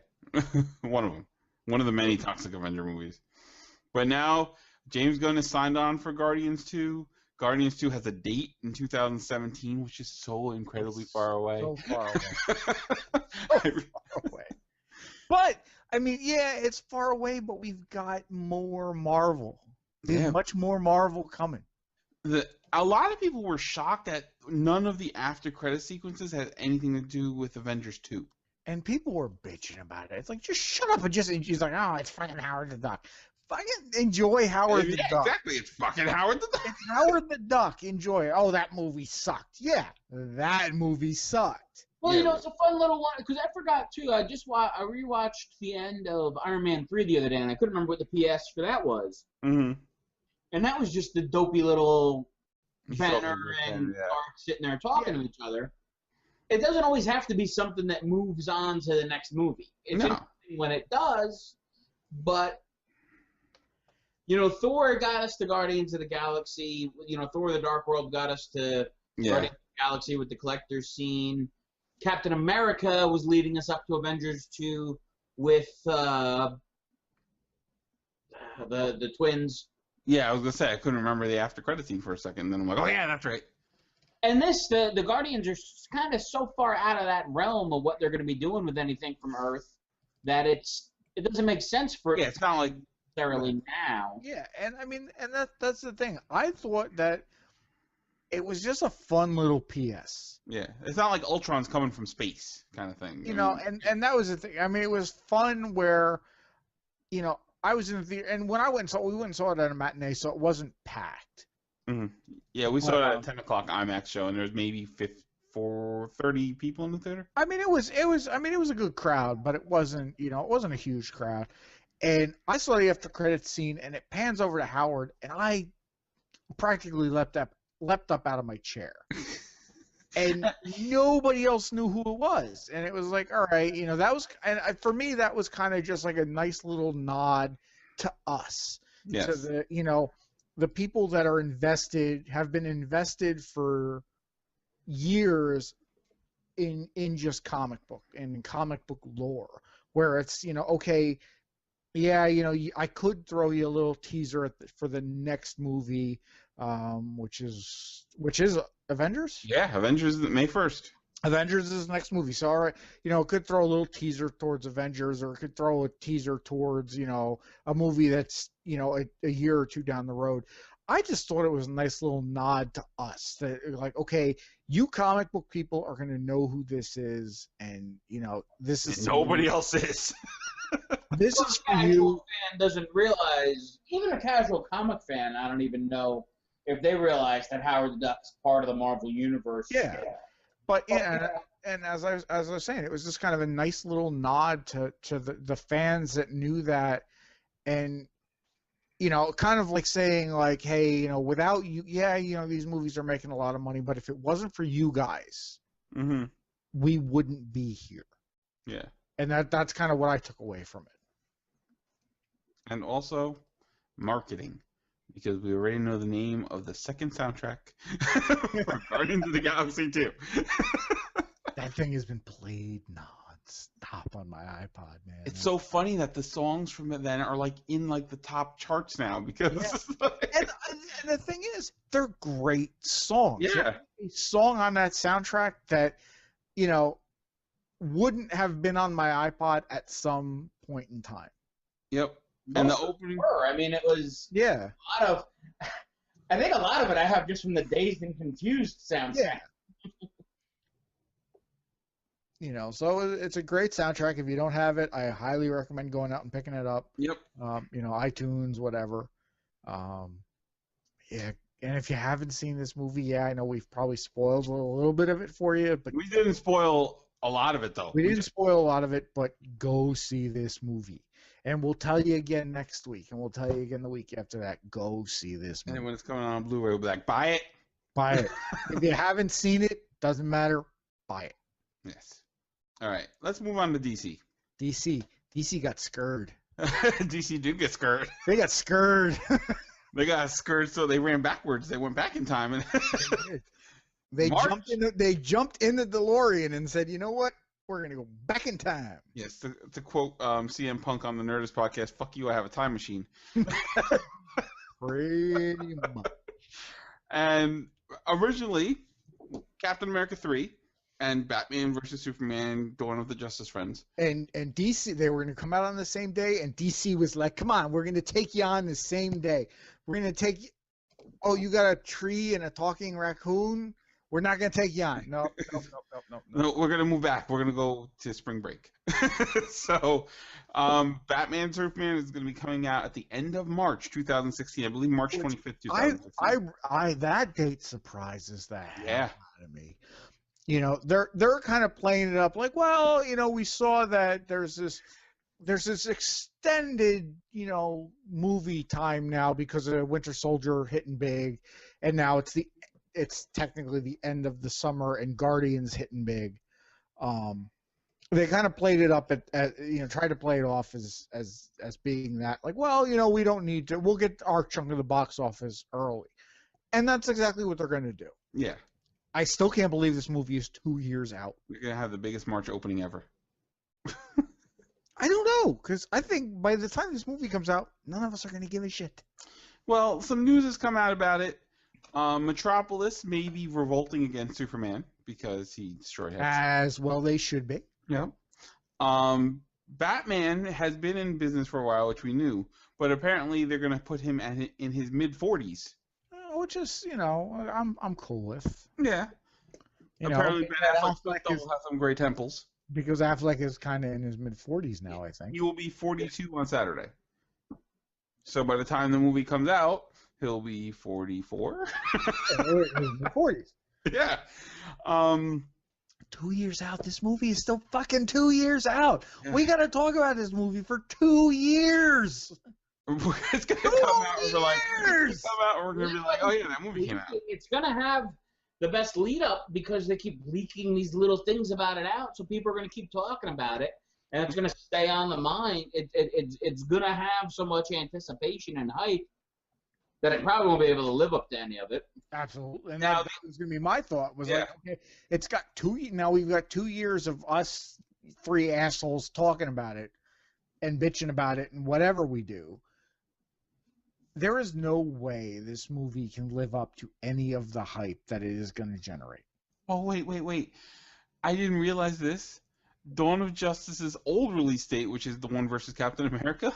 One of them. One of the many Toxic Avenger movies. But now, James Gunn is signed on for Guardians 2. Guardians 2 has a date in 2017, which is so incredibly far away. So far away. But, I mean, yeah, it's far away, but we've got more Marvel. There's much more Marvel coming. A lot of people were shocked that none of the after credit sequences had anything to do with Avengers 2. And people were bitching about it. It's like, just shut up and just. And she's like, oh, it's fucking Howard the Duck. Fucking enjoy Howard the Duck. Exactly, it's fucking Howard the Duck. It's Howard the Duck. Enjoy it. Oh, that movie sucked. Yeah, that movie sucked. Well, you know, it's a fun little one, because I forgot, too, I rewatched the end of Iron Man 3 the other day, and I couldn't remember what the PS for that was. Mm-hmm. And that was just the dopey little Banner and Stark sitting there talking to each other. It doesn't always have to be something that moves on to the next movie. It's interesting when it does, but, you know, Thor got us to Guardians of the Galaxy. You know, Thor the Dark World got us to Guardians of the Galaxy with the collector's scene. Captain America was leading us up to Avengers 2 with the twins. Yeah, I was going to say, I couldn't remember the after credit scene for a second, and then I'm like, oh yeah, that's right. And the Guardians are kind of so far out of that realm of what they're going to be doing with anything from Earth that it doesn't make sense for it. Yeah, it's not like necessarily now. Yeah, and I mean, and that's the thing. I thought that it was just a fun little PS. Yeah, it's not like Ultron's coming from space kind of thing. You know, and that was the thing. I mean, it was fun where, you know, I was in the theater, and when we went and saw it at a matinee, so it wasn't packed. Mm-hmm. Yeah, we saw it at a 10 o'clock IMAX show, and there was maybe 30 people in the theater. I mean, it was a good crowd, but it wasn't a huge crowd. And I saw the after credits scene, and it pans over to Howard, and I practically leapt up out of my chair. And nobody else knew who it was. And it was like, all right, you know, for me, that was kind of just like a nice little nod to us. Yes. To the, you know, the people that are have been invested for years in just comic book and comic book lore, where it's, you know, okay, yeah, you know, I could throw you a little teaser for the next movie, which is Avengers? Yeah, Avengers May 1st. Avengers is the next movie. So, all right, you know, it could throw a little teaser towards Avengers, or it could throw a teaser towards, you know, a movie that's, you know, a year or two down the road. I just thought it was a nice little nod to us that, like, okay, you comic book people are going to know who this is, and, you know, this is... Nobody else is. This is for you. A casual fan doesn't realize, even a casual comic fan, I don't even know if they realize that Howard the Duck is part of the Marvel Universe. Yeah. But yeah, and as I was saying, it was just kind of a nice little nod to the fans that knew that, and, you know, kind of like saying, like, hey, you know, without you, yeah, you know, these movies are making a lot of money, but if it wasn't for you guys, we wouldn't be here. Yeah. And that's kind of what I took away from it. And also, marketing. Because we already know the name of the second soundtrack for Guardians of the Galaxy 2. That thing has been played non-stop on my iPod, man. It's so funny that the songs from it then are like in like the top charts now because. Yeah. and the thing is, they're great songs. Yeah. A song on that soundtrack that, you know, wouldn't have been on my iPod at some point in time. Yep. And the opening. I mean, it was a lot of. I think a lot of it I have just from the Dazed and Confused soundtrack. Yeah. You know, so it's a great soundtrack. If you don't have it, I highly recommend going out and picking it up. Yep. You know, iTunes, whatever. Yeah. And if you haven't seen this movie, I know we've probably spoiled a little bit of it for you, but we didn't spoil a lot of it though. We didn't spoil a lot of it, but go see this movie. And we'll tell you again next week, and we'll tell you again the week after that. Go see this And movie. then when it's coming on Blu-ray, we'll be like, buy it. Buy it. If you haven't seen it, doesn't matter. Buy it. Yes. All right. Let's move on to DC. DC got scurred. DC did get scurred. They got scurred. They got scurred, so they ran backwards. They went back in time. And They March? jumped in the DeLorean and said, you know what? We're going to go back in time. Yes, to quote CM Punk on the Nerdist podcast, fuck you, I have a time machine. Pretty much. And originally, Captain America 3 and Batman vs. Superman, Dawn of the Justice Friends. And DC, they were going to come out on the same day, and DC was like, come on, we're going to take you on the same day. We're going to take you. Oh, you got a tree and a talking raccoon? We're not going to take you on. No. No, we're going to move back. We're going to go to spring break. So, Batman Superman is going to be coming out at the end of March 2016. I believe March 25th, 2016. That date surprises the hell Yeah. out of me. You know, they're kind of playing it up like, well, you know, we saw that there's this extended, you know, movie time now because of Winter Soldier hitting big, and now it's technically the end of the summer and Guardians hitting big. They kind of played it up at you know, tried to play it off as being that like, well, you know, we don't need to. We'll get our chunk of the box office early, and that's exactly what they're going to do. Yeah. I still can't believe this movie is 2 years out. We're going to have the biggest March opening ever. I don't know, because I think by the time this movie comes out, none of us are going to give a shit. Well, some news has come out about it. Metropolis may be revolting against Superman because he destroyed Hexagon. As well they should be. Yeah. Batman has been in business for a while, which we knew, but apparently they're going to put him in his mid-40s. Which is, you know, I'm cool with. Yeah. You Apparently know, Ben Affleck will have some great temples. Because Affleck is kind of in his mid-40s now, I think. He will be 42 on Saturday. So by the time the movie comes out, he'll be 44. His mid-40s. Yeah. 2 years out. This movie is still fucking 2 years out. Yeah. We got to talk about this movie for 2 years. It's gonna come out, and we're like, we're gonna be like, oh yeah, that movie came out. It's gonna have the best lead up because they keep leaking these little things about it out, so people are gonna keep talking about it, and it's gonna stay on the mind. It's gonna have so much anticipation and hype that it probably won't be able to live up to any of it. Absolutely. And Now, that was gonna be my thought. Was Yeah. like, okay, it's got now we've got 2 years of us three assholes talking about it and bitching about it and whatever we do. There is no way this movie can live up to any of the hype that it is going to generate. Oh wait! I didn't realize this. Dawn of Justice's old release date, which is the one versus Captain America,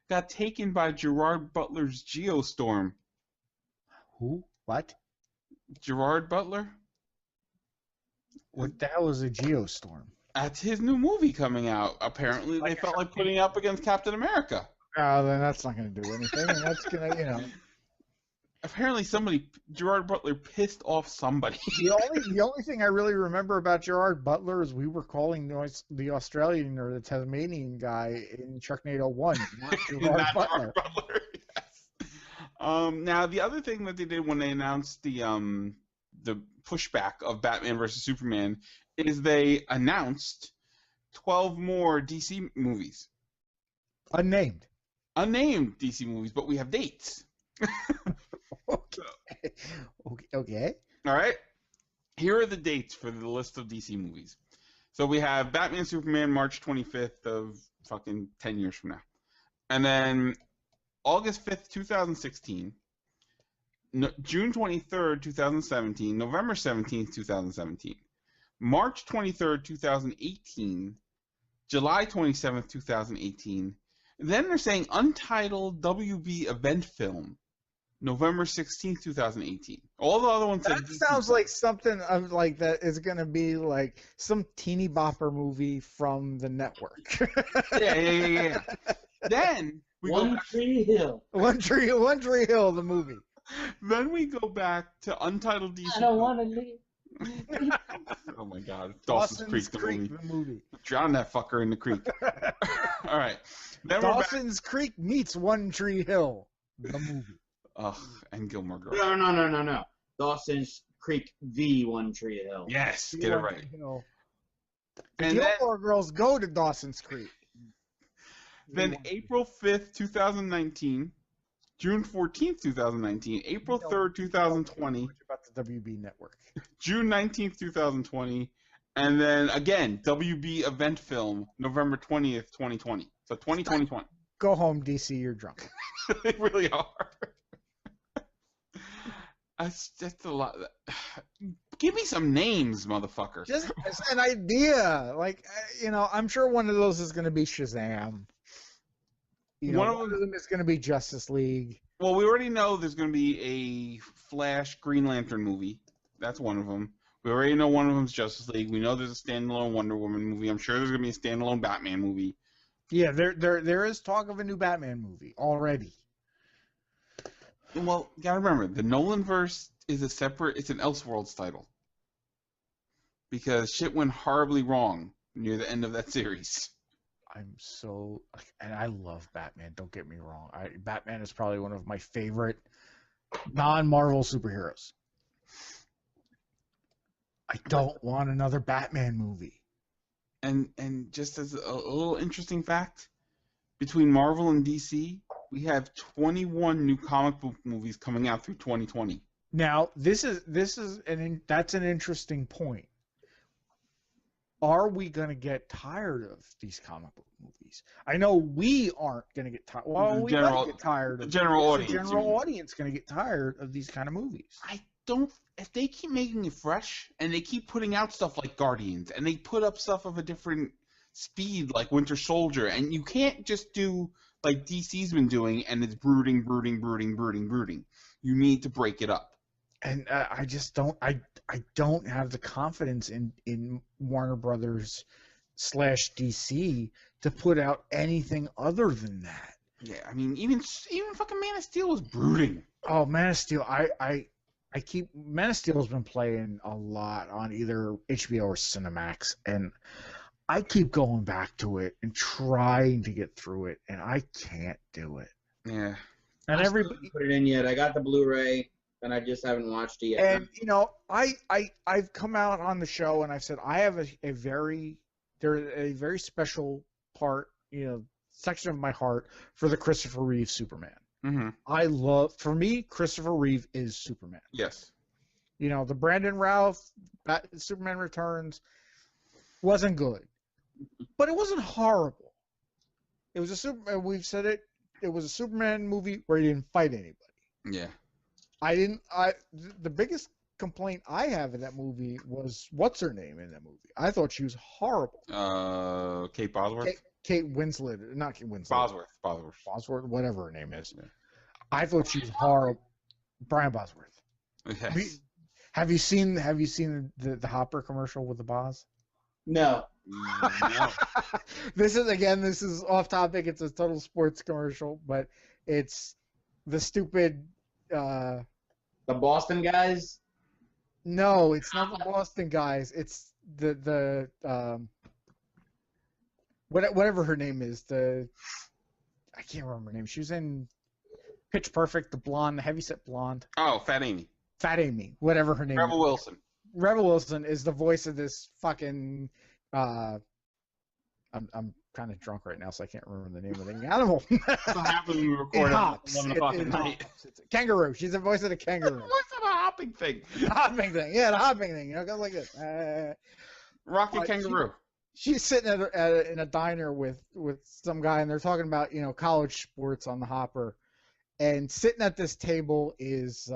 got taken by Gerard Butler's Geostorm. Who? What? Gerard Butler? What the hell is a Geostorm? That's his new movie coming out. Apparently, they felt like putting it up against Captain America. Then that's not going to do anything. And that's going to, you know. Apparently, Gerard Butler pissed off somebody. The only thing I really remember about Gerard Butler is we were calling the Australian or the Tasmanian guy in Sharknado 1, not Gerard Butler. Yes. Now, the other thing that they did when they announced the pushback of Batman vs. Superman is they announced 12 more DC movies. Unnamed DC movies, but we have dates. Okay. All right. Here are the dates for the list of DC movies. So we have Batman Superman March 25th of fucking 10 years from now. And then August 5th, 2016. June 23rd, 2017. November 17th, 2017. March 23rd, 2018. July 27th, 2018. Then they're saying untitled WB event film, November 16th, 2018. All the other ones That sounds like something of like that is going to be like some teeny bopper movie from the network. Yeah. Then we One Tree Hill. One Tree Hill, the movie. Then we go back to untitled DC. I don't want to leave. Oh my God, Dawson's Creek, the movie. Drown that fucker in the creek. All right. Then Dawson's Creek meets One Tree Hill, the movie. Ugh, and Gilmore Girls. No. Dawson's Creek v. One Tree Hill. Yes, get it right. The And Gilmore Girls go to Dawson's Creek. then April 5th, 2019, June 14th, 2019, April 3rd, 2020, about the WB network. June 19th, 2020, and then again, WB event film, November 20th, 2020. So 2020. Go home, DC, you're drunk. They really are. That's a lot. Give me some names, motherfuckers. Just an idea. Like, I'm sure one of those is going to be Shazam. One of them is going to be Justice League. Well, we already know there's going to be a Flash Green Lantern movie. That's one of them. We already know one of them is Justice League. We know there's a standalone Wonder Woman movie. I'm sure there's going to be a standalone Batman movie. Yeah, there is talk of a new Batman movie already. Well, you gotta remember, the Nolanverse is it's an Elseworlds title. Because shit went horribly wrong near the end of that series. And I love Batman, don't get me wrong. Batman is probably one of my favorite non-Marvel superheroes. I don't want another Batman movie. And just as a little interesting fact, between Marvel and DC, we have 21 new comic book movies coming out through 2020. Now, that's an interesting point. Are we going to get tired of these comic book movies? I know we aren't going to get tired. Well, we might get tired. The general audience. The general audience going to get tired of these kind of movies. If they keep making it fresh and they keep putting out stuff like Guardians and they put up stuff of a different speed like Winter Soldier, and you can't just do like DC's been doing and it's brooding. You need to break it up. And I just don't. I don't have the confidence in Warner Brothers / DC to put out anything other than that. Yeah, I mean, even fucking Man of Steel was brooding. Oh, Man of Steel! Man of Steel has been playing a lot on either HBO or Cinemax, and I keep going back to it and trying to get through it, and I can't do it. Yeah. And everybody put it in yet. I got the Blu-ray. And I just haven't watched it yet. And I've come out on the show and I've said I have a very special part, section of my heart for the Christopher Reeve Superman. Mm-hmm. For me, Christopher Reeve is Superman. Yes. The Brandon Routh Superman Returns wasn't good, but it wasn't horrible. It was we've said it. It was a Superman movie where he didn't fight anybody. Yeah. The biggest complaint I have in that movie was what's her name in that movie. I thought she was horrible. Kate Bosworth? Kate Winslet, not Kate Winslet. Bosworth, whatever her name is. Yeah. I thought she was horrible. Brian Bosworth. Yes. Have you seen the Hopper commercial with the Boz? No. No. This is off topic. It's a total sports commercial, but it's the stupid the Boston guys? No, it's not the Boston guys. It's the whatever her name is. I can't remember her name. She was in Pitch Perfect, the blonde, the heavyset blonde. Oh, Fat Amy. Fat Amy, whatever her name Rebel is. Wilson. Rebel Wilson is the voice of this fucking I'm kind of drunk right now, so I can't remember the name of the animal. That's what happens when we record at 11 o'clock at night. It's a kangaroo. She's the voice of the kangaroo. What's the hopping thing? The hopping thing. Yeah, the hopping thing. It goes like this. Rocket kangaroo. She's sitting in a diner with some guy, and they're talking about college sports on the Hopper. And sitting at this table is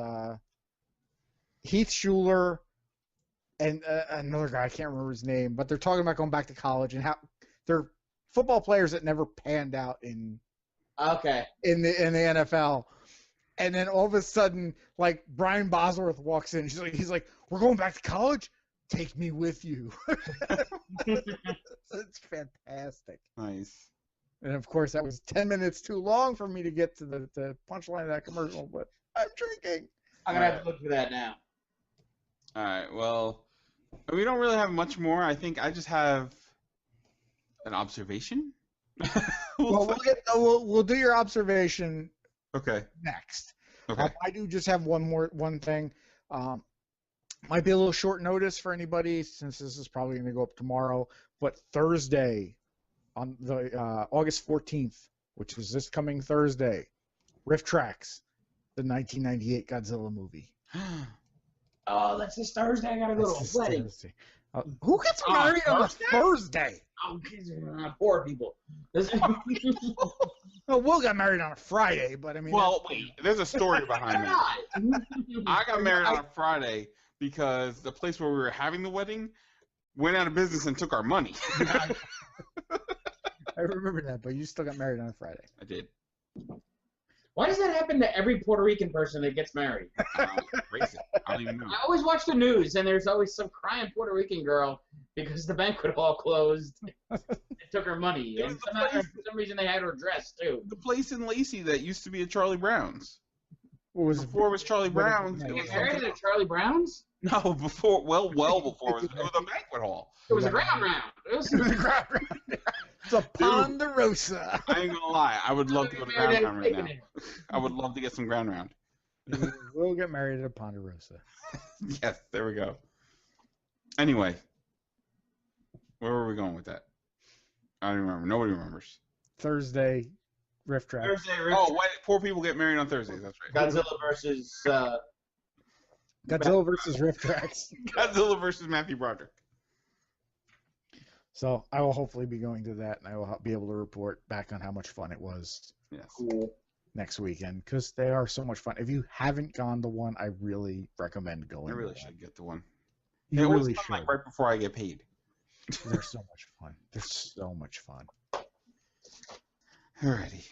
Heath Schuler and another guy. I can't remember his name, but they're talking about going back to college and how they're football players that never panned out in the NFL. And then all of a sudden, like, Brian Bosworth walks in. He's like, "We're going back to college? Take me with you." It's fantastic. Nice. And of course, that was 10 minutes too long for me to get to the punchline of that commercial. But I'm drinking. I'm gonna have to look for that now. All right. Well, We don't really have much more. I think I just have an observation. We'll do your observation Okay. next. Okay. I do just have one thing. Might be a little short notice for anybody since this is probably going to go up tomorrow, but Thursday, on the August 14th, which is this coming Thursday, Riff Tracks, the 1998 Godzilla movie. Oh, that's this Thursday. I gotta go to a wedding. Who gets married on a Thursday? Oh, poor people. Well, Will got married on a Friday, but I mean. Well, wait. There's a story behind that. I got married on a Friday because the place where we were having the wedding went out of business and took our money. I remember that, but you still got married on a Friday. I did. Why does that happen to every Puerto Rican person that gets married? Racist. I don't even know. I always watch the news, and there's always some crying Puerto Rican girl because the banquet hall closed. They took her money, and for some reason they had her dress too. The place in Lacey that used to be a Charlie Brown's. Before it was Charlie Brown's. You get married at Charlie Brown's? No, before, well before it was a banquet hall. It was a ground round. It was a ground round. It's a Ponderosa. I ain't gonna lie, I would love to go to ground round right now. I would love to get some ground round. We'll get married at a Ponderosa. Yes, there we go. Anyway, where were we going with that? I don't remember. Nobody remembers. Thursday, Riff Track. Poor people get married on Thursdays. That's right. Godzilla versus. Godzilla versus Riff Tracks. Godzilla versus Matthew Broderick. So I will hopefully be going to that, and I will be able to report back on how much fun it was. Yes. Cool. Next weekend, because they are so much fun. If you haven't gone to one, I really recommend going. I really should get to one. You really should. Like right before I get paid. They're so much fun. They're so much fun. Alrighty.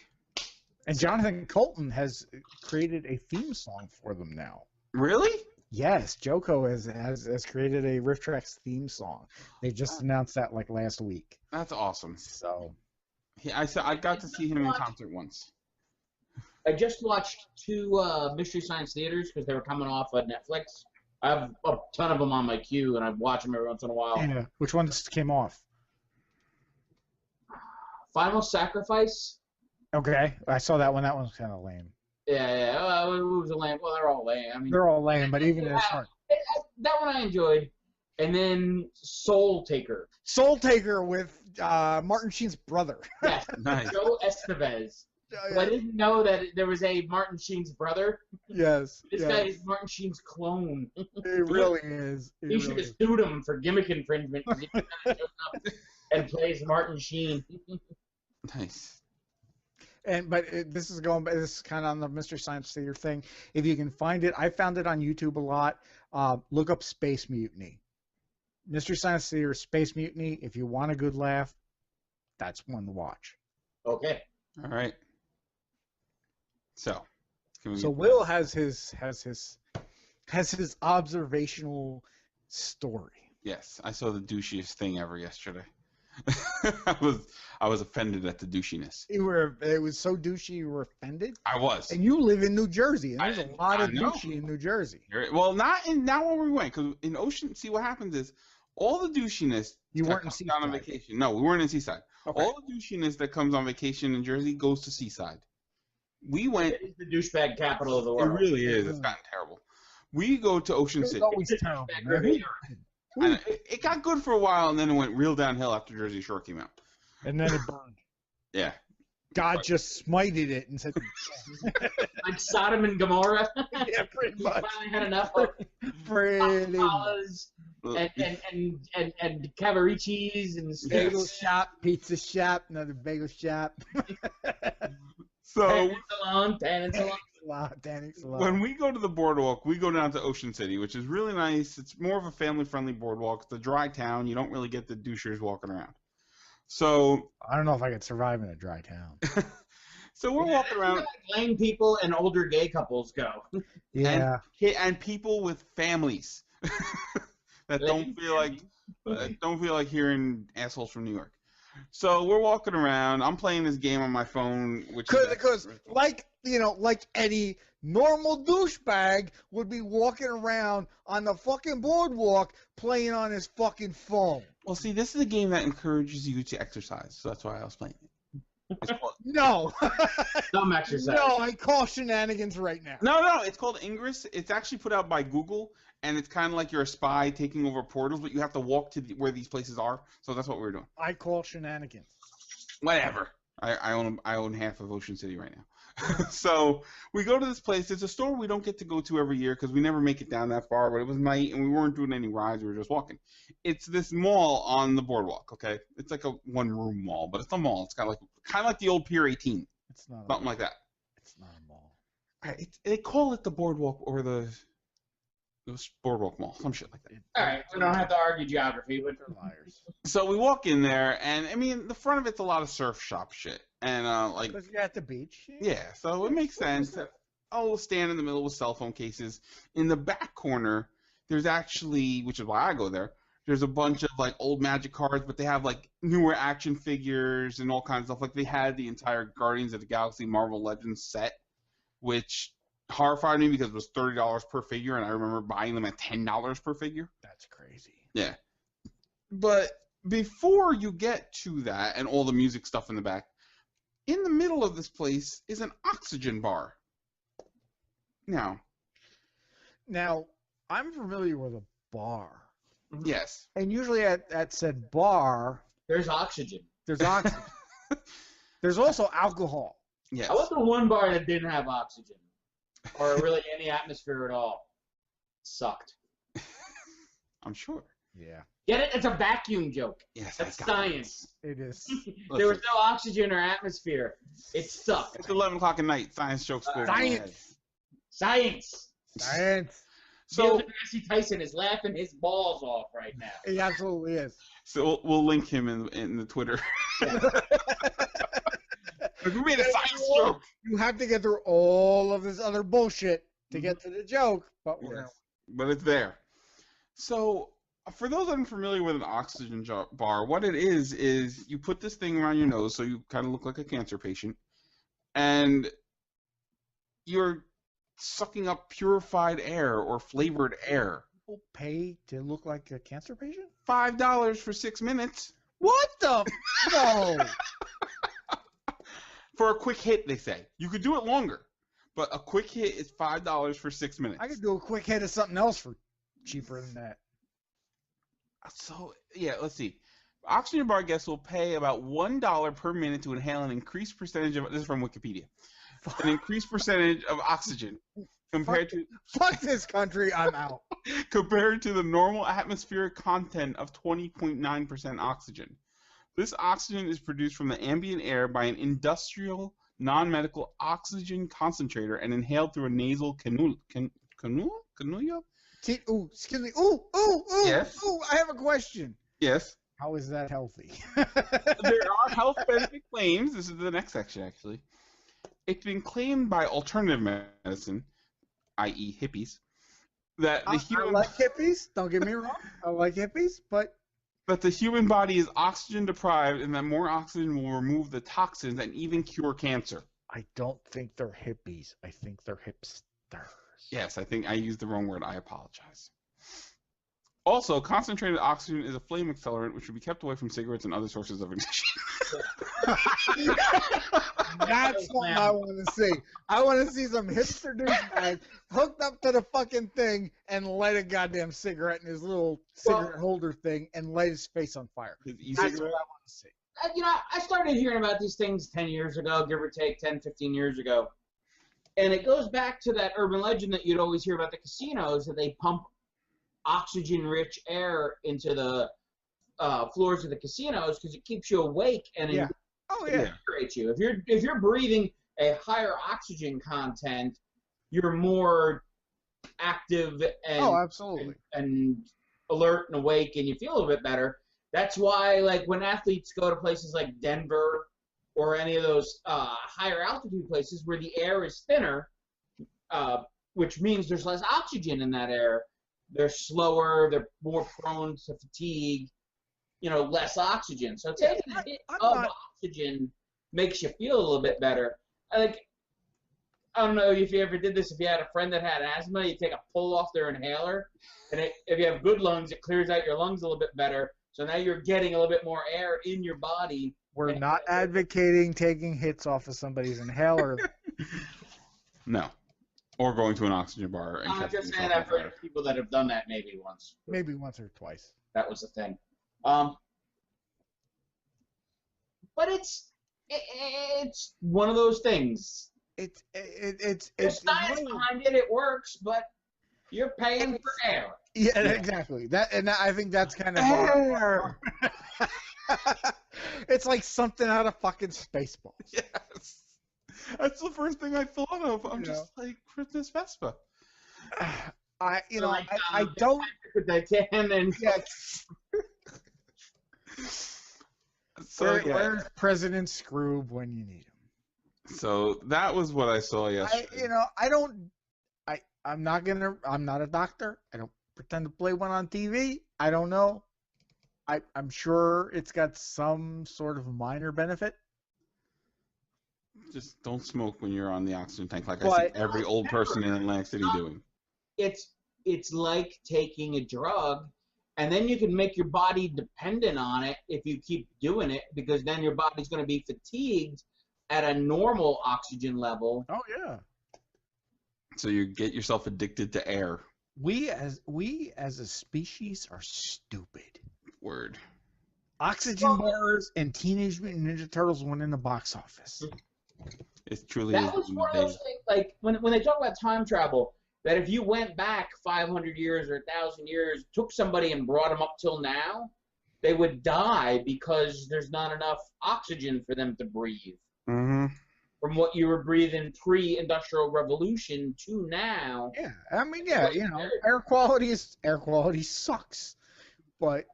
And Jonathan Colton has created a theme song for them now. Really? Yes, Joko has created a Riff Tracks theme song. They just announced that like last week. That's awesome. So, I got to see him in concert once. I just watched 2 Mystery Science Theaters because they were coming off of Netflix. I have a ton of them on my queue, and I watch them every once in a while. yeah. Which ones came off? Final Sacrifice. Okay, I saw that one. That one's kind of lame. Yeah. It was a lame. Well, they're all lame. I mean, they're all lame, but even as hard. That one I enjoyed. And then Soul Taker. Soul Taker with Martin Sheen's brother. Yes, Nice. Joe Estevez. Yeah. I didn't know that there was a Martin Sheen's brother. Yes. This guy is Martin Sheen's clone. It really is. He should have sued him for gimmick infringement because he shows up and plays Martin Sheen. Nice. This is kind of on the Mystery Science Theater thing. If you can find it, I found it on YouTube a lot. Look up Space Mutiny. Mystery Science Theater, Space Mutiny. If you want a good laugh, that's one to watch. Okay. All right. So Will has his observational story. Yes, I saw the douchiest thing ever yesterday. I was offended at the douchiness. It was so douchey you were offended? I was. And you live in New Jersey, and there's a lot of know. douchey in New Jersey. Well, not when we went, because in Ocean, see what happens is all the douchiness. You weren't in comes Seaside. down on vacation. No, we weren't in Seaside. Okay. All the douchiness that comes on vacation in Jersey goes to Seaside. We went. It is the douchebag capital of the world. It really is. It's gotten terrible. We go to Ocean City. It's always terrible. And it got good for a while, and then it went real downhill after Jersey Shore came out. And then it burned. Yeah. God just smited it and said, like Sodom and Gomorrah. Yeah, pretty much. Finally had enough of Pretty Papalas and Cavaricis and bagel steaks. shop, pizza shop, another bagel shop. So Tannin Salon. when we go to the boardwalk, we go down to Ocean City, which is really nice. It's more of a family-friendly boardwalk. It's a dry town. You don't really get the douchers walking around. So I don't know if I could survive in a dry town. So we're walking around. Like lame people and older gay couples go. Yeah. And people with families that don't feel like hearing assholes from New York. So we're walking around. I'm playing this game on my phone, which Because like any normal douchebag would be walking around on the fucking boardwalk playing on his fucking phone. Well, see, this is a game that encourages you to exercise, so that's why I was playing it. No. Dumb exercise. No, I call shenanigans right now. No, it's called Ingress. It's actually put out by Google, and it's kind of like you're a spy taking over portals, but you have to walk to where these places are. So that's what we're doing. I call shenanigans. Whatever. I own half of Ocean City right now. So we go to this place. It's a store we don't get to go to every year because we never make it down that far. But it was night, and we weren't doing any rides. We were just walking. It's this mall on the boardwalk. Okay, it's like a one-room mall, but it's a mall. It's kind of like the old Pier 18. It's not Something like that. It's not a mall. They call it the boardwalk or the boardwalk mall, some shit like that. All right, we don't have to argue geography, but They're liars. So we walk in there, and I mean, the front of it's a lot of surf shop shit, and like, Because you're at the beach. yeah, so it makes sense. I'll stand in the middle with cell phone cases. In the back corner, there's actually, which is why I go there. There's a bunch of like old Magic cards, but they have like newer action figures and all kinds of stuff. Like they had the entire Guardians of the Galaxy Marvel Legends set, which horrified me because it was $30 per figure, and I remember buying them at $10 per figure. That's crazy. Yeah. But before you get to that and all the music stuff in the back, in the middle of this place is an oxygen bar. Now, I'm familiar with a bar. yes. And usually at said bar, there's oxygen. there's oxygen. There's also alcohol. Yes. I went to one bar that didn't have oxygen, or really any atmosphere at all. Sucked. I'm sure. Yeah. Get it? It's a vacuum joke. Yes, That's I got science. It is. There was no oxygen or atmosphere. It sucked. It's 11 o'clock at night. Science jokes. Science. Science. Science. So Neil deGrasse Tyson is laughing his balls off right now. He absolutely is. So we'll link him in the Twitter. We made a science joke. You have to get through all of this other bullshit to get to the joke, but Yes. But it's there. So for those unfamiliar with an oxygen bar, what it is you put this thing around your nose so you kind of look like a cancer patient, and you're sucking up purified air or flavored air. people pay to look like a cancer patient? $5 for 6 minutes. What the? No. For a quick hit, they say. You could do it longer, but a quick hit is $5 for 6 minutes. I could do a quick hit of something else for cheaper than that. So, yeah, let's see. Oxygen bar guests will pay about $1 per minute to inhale an increased percentage of, this is from Wikipedia, an increased percentage of oxygen compared to Fuck this country, I'm out. compared to the normal atmospheric content of 20.9% oxygen. This oxygen is produced from the ambient air by an industrial, non-medical oxygen concentrator and inhaled through a nasal cannula? Ooh, excuse me. Ooh. Yes. Ooh, I have a question. Yes. How is that healthy? There are health benefit claims. This is the next section, actually. It's been claimed by alternative medicine, i.e. hippies, that the I human like hippies. Don't get me wrong. I like hippies, but that the human body is oxygen deprived and that more oxygen will remove the toxins and even cure cancer. I don't think they're hippies. I think they're hipsters. Yes, I think I used the wrong word. I apologize. Also, concentrated oxygen is a flame accelerant which should be kept away from cigarettes and other sources of ignition. That's what I want to see. I want to see some hipster douchebag hooked up to the fucking thing and light a goddamn cigarette in his little cigarette holder thing and light his face on fire. His That's what e-cigarette? I want to see. You know, I started hearing about these things 10 years ago, give or take 10, 15 years ago. And it goes back to that urban legend that you'd always hear about the casinos, that they pump oxygen-rich air into the floors of the casinos because it keeps you awake and Yeah. Oh yeah. invigorates you. If you're breathing a higher oxygen content, you're more active and Absolutely. and alert and awake, and you feel a little bit better. That's why, like, when athletes go to places like Denver or any of those higher altitude places where the air is thinner, which means there's less oxygen in that air, they're slower, they're more prone to fatigue, less oxygen. So taking a hit I'm of not- oxygen makes you feel a little bit better. I don't know if you ever did this. If you had a friend that had asthma, you take a pull off their inhaler, and if you have good lungs, it clears out your lungs a little bit better. So now you're getting a little bit more air in your body. We're not advocating taking hits off of somebody's inhaler. No. Or going to an oxygen bar. And I'm just catching saying yourself I've on heard fire. of people that have done that maybe once. Maybe once or twice. That was the thing. But it's one of those things. It's There's science behind it. It works, but you're paying for air. Yeah, exactly. I think that's kind of Air. It's like something out of fucking Spaceballs. Yes. That's the first thing I thought of. I'm just like Princess Vespa. I Like, don't. They can and Yes. So Where's President Scroob when you need him? So that was what I saw yesterday. I'm not a doctor. I don't pretend to play one on TV. I don't know. I'm sure it's got some sort of minor benefit. Just don't smoke when you're on the oxygen tank, like I see every old person in Atlantic City doing. It's like taking a drug, and then you can make your body dependent on it if you keep doing it, because then your body's going to be fatigued at a normal oxygen level. Oh yeah. So you get yourself addicted to air. We as a species are stupid. Word. Oxygen bars and Teenage Mutant Ninja Turtles went in the box office. It truly That is. was one of those things, like when they talk about time travel, that if you went back 500 years or 1,000 years, took somebody and brought them up till now, they would die because there's not enough oxygen for them to breathe. Mm-hmm. From what you were breathing pre-industrial revolution to now. Yeah, I mean, yeah, air quality sucks, but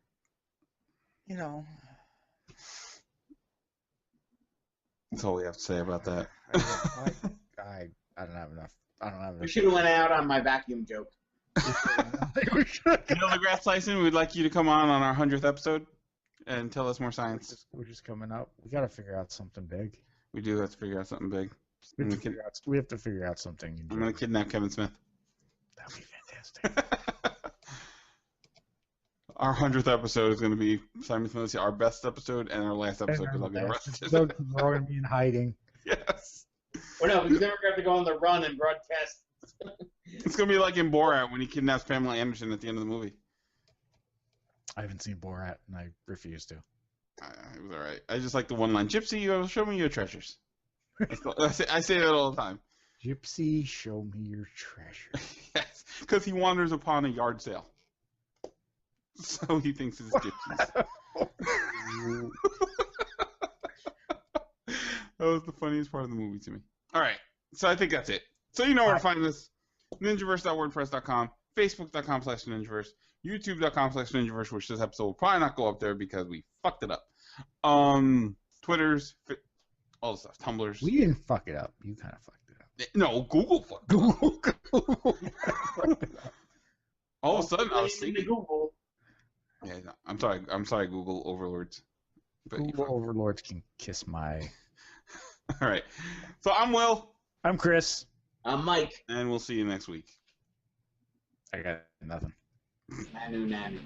That's all we have to say about that. I don't have enough. I don't have enough. We should have went out on my vacuum joke. We should. Neil deGrasse Tyson, we'd like you to come on our 100th episode and tell us more science. We're just coming up. We got to figure out something big. We do have to figure out something big. We have to figure out something. I'm going to kidnap Kevin Smith. That'd be fantastic. Our 100th episode is going to be simultaneously our best episode and our last episode because I'll get arrested. So we're all going to be in hiding. Yes. Well, no, because then we're going to have to go on the run and broadcast. It's going to be like in Borat when he kidnaps Pamela Anderson at the end of the movie. I haven't seen Borat, and I refuse to. It was all right. I just like the one line, Gypsy, show me your treasures. I say that all the time. Gypsy, show me your treasure. Yes, because he wanders upon a yard sale. So he thinks it's gypsies. That was the funniest part of the movie to me. All right, so I think that's it. So you know where to find us. Ninjaverse.wordpress.com, Facebook.com/Ninjaverse, YouTube.com/Ninjaverse, which this episode will probably not go up there because we fucked it up. Twitters, all the stuff, Tumblrs. We didn't fuck it up. You kind of fucked it up. No, Google fucked it up. Google. All of a sudden, I was thinking. Google. Yeah, no, I'm sorry, Google overlords. But Google overlords can kiss my. All right. So I'm Will. I'm Chris. I'm Mike. And we'll see you next week. I got nothing. Nanu.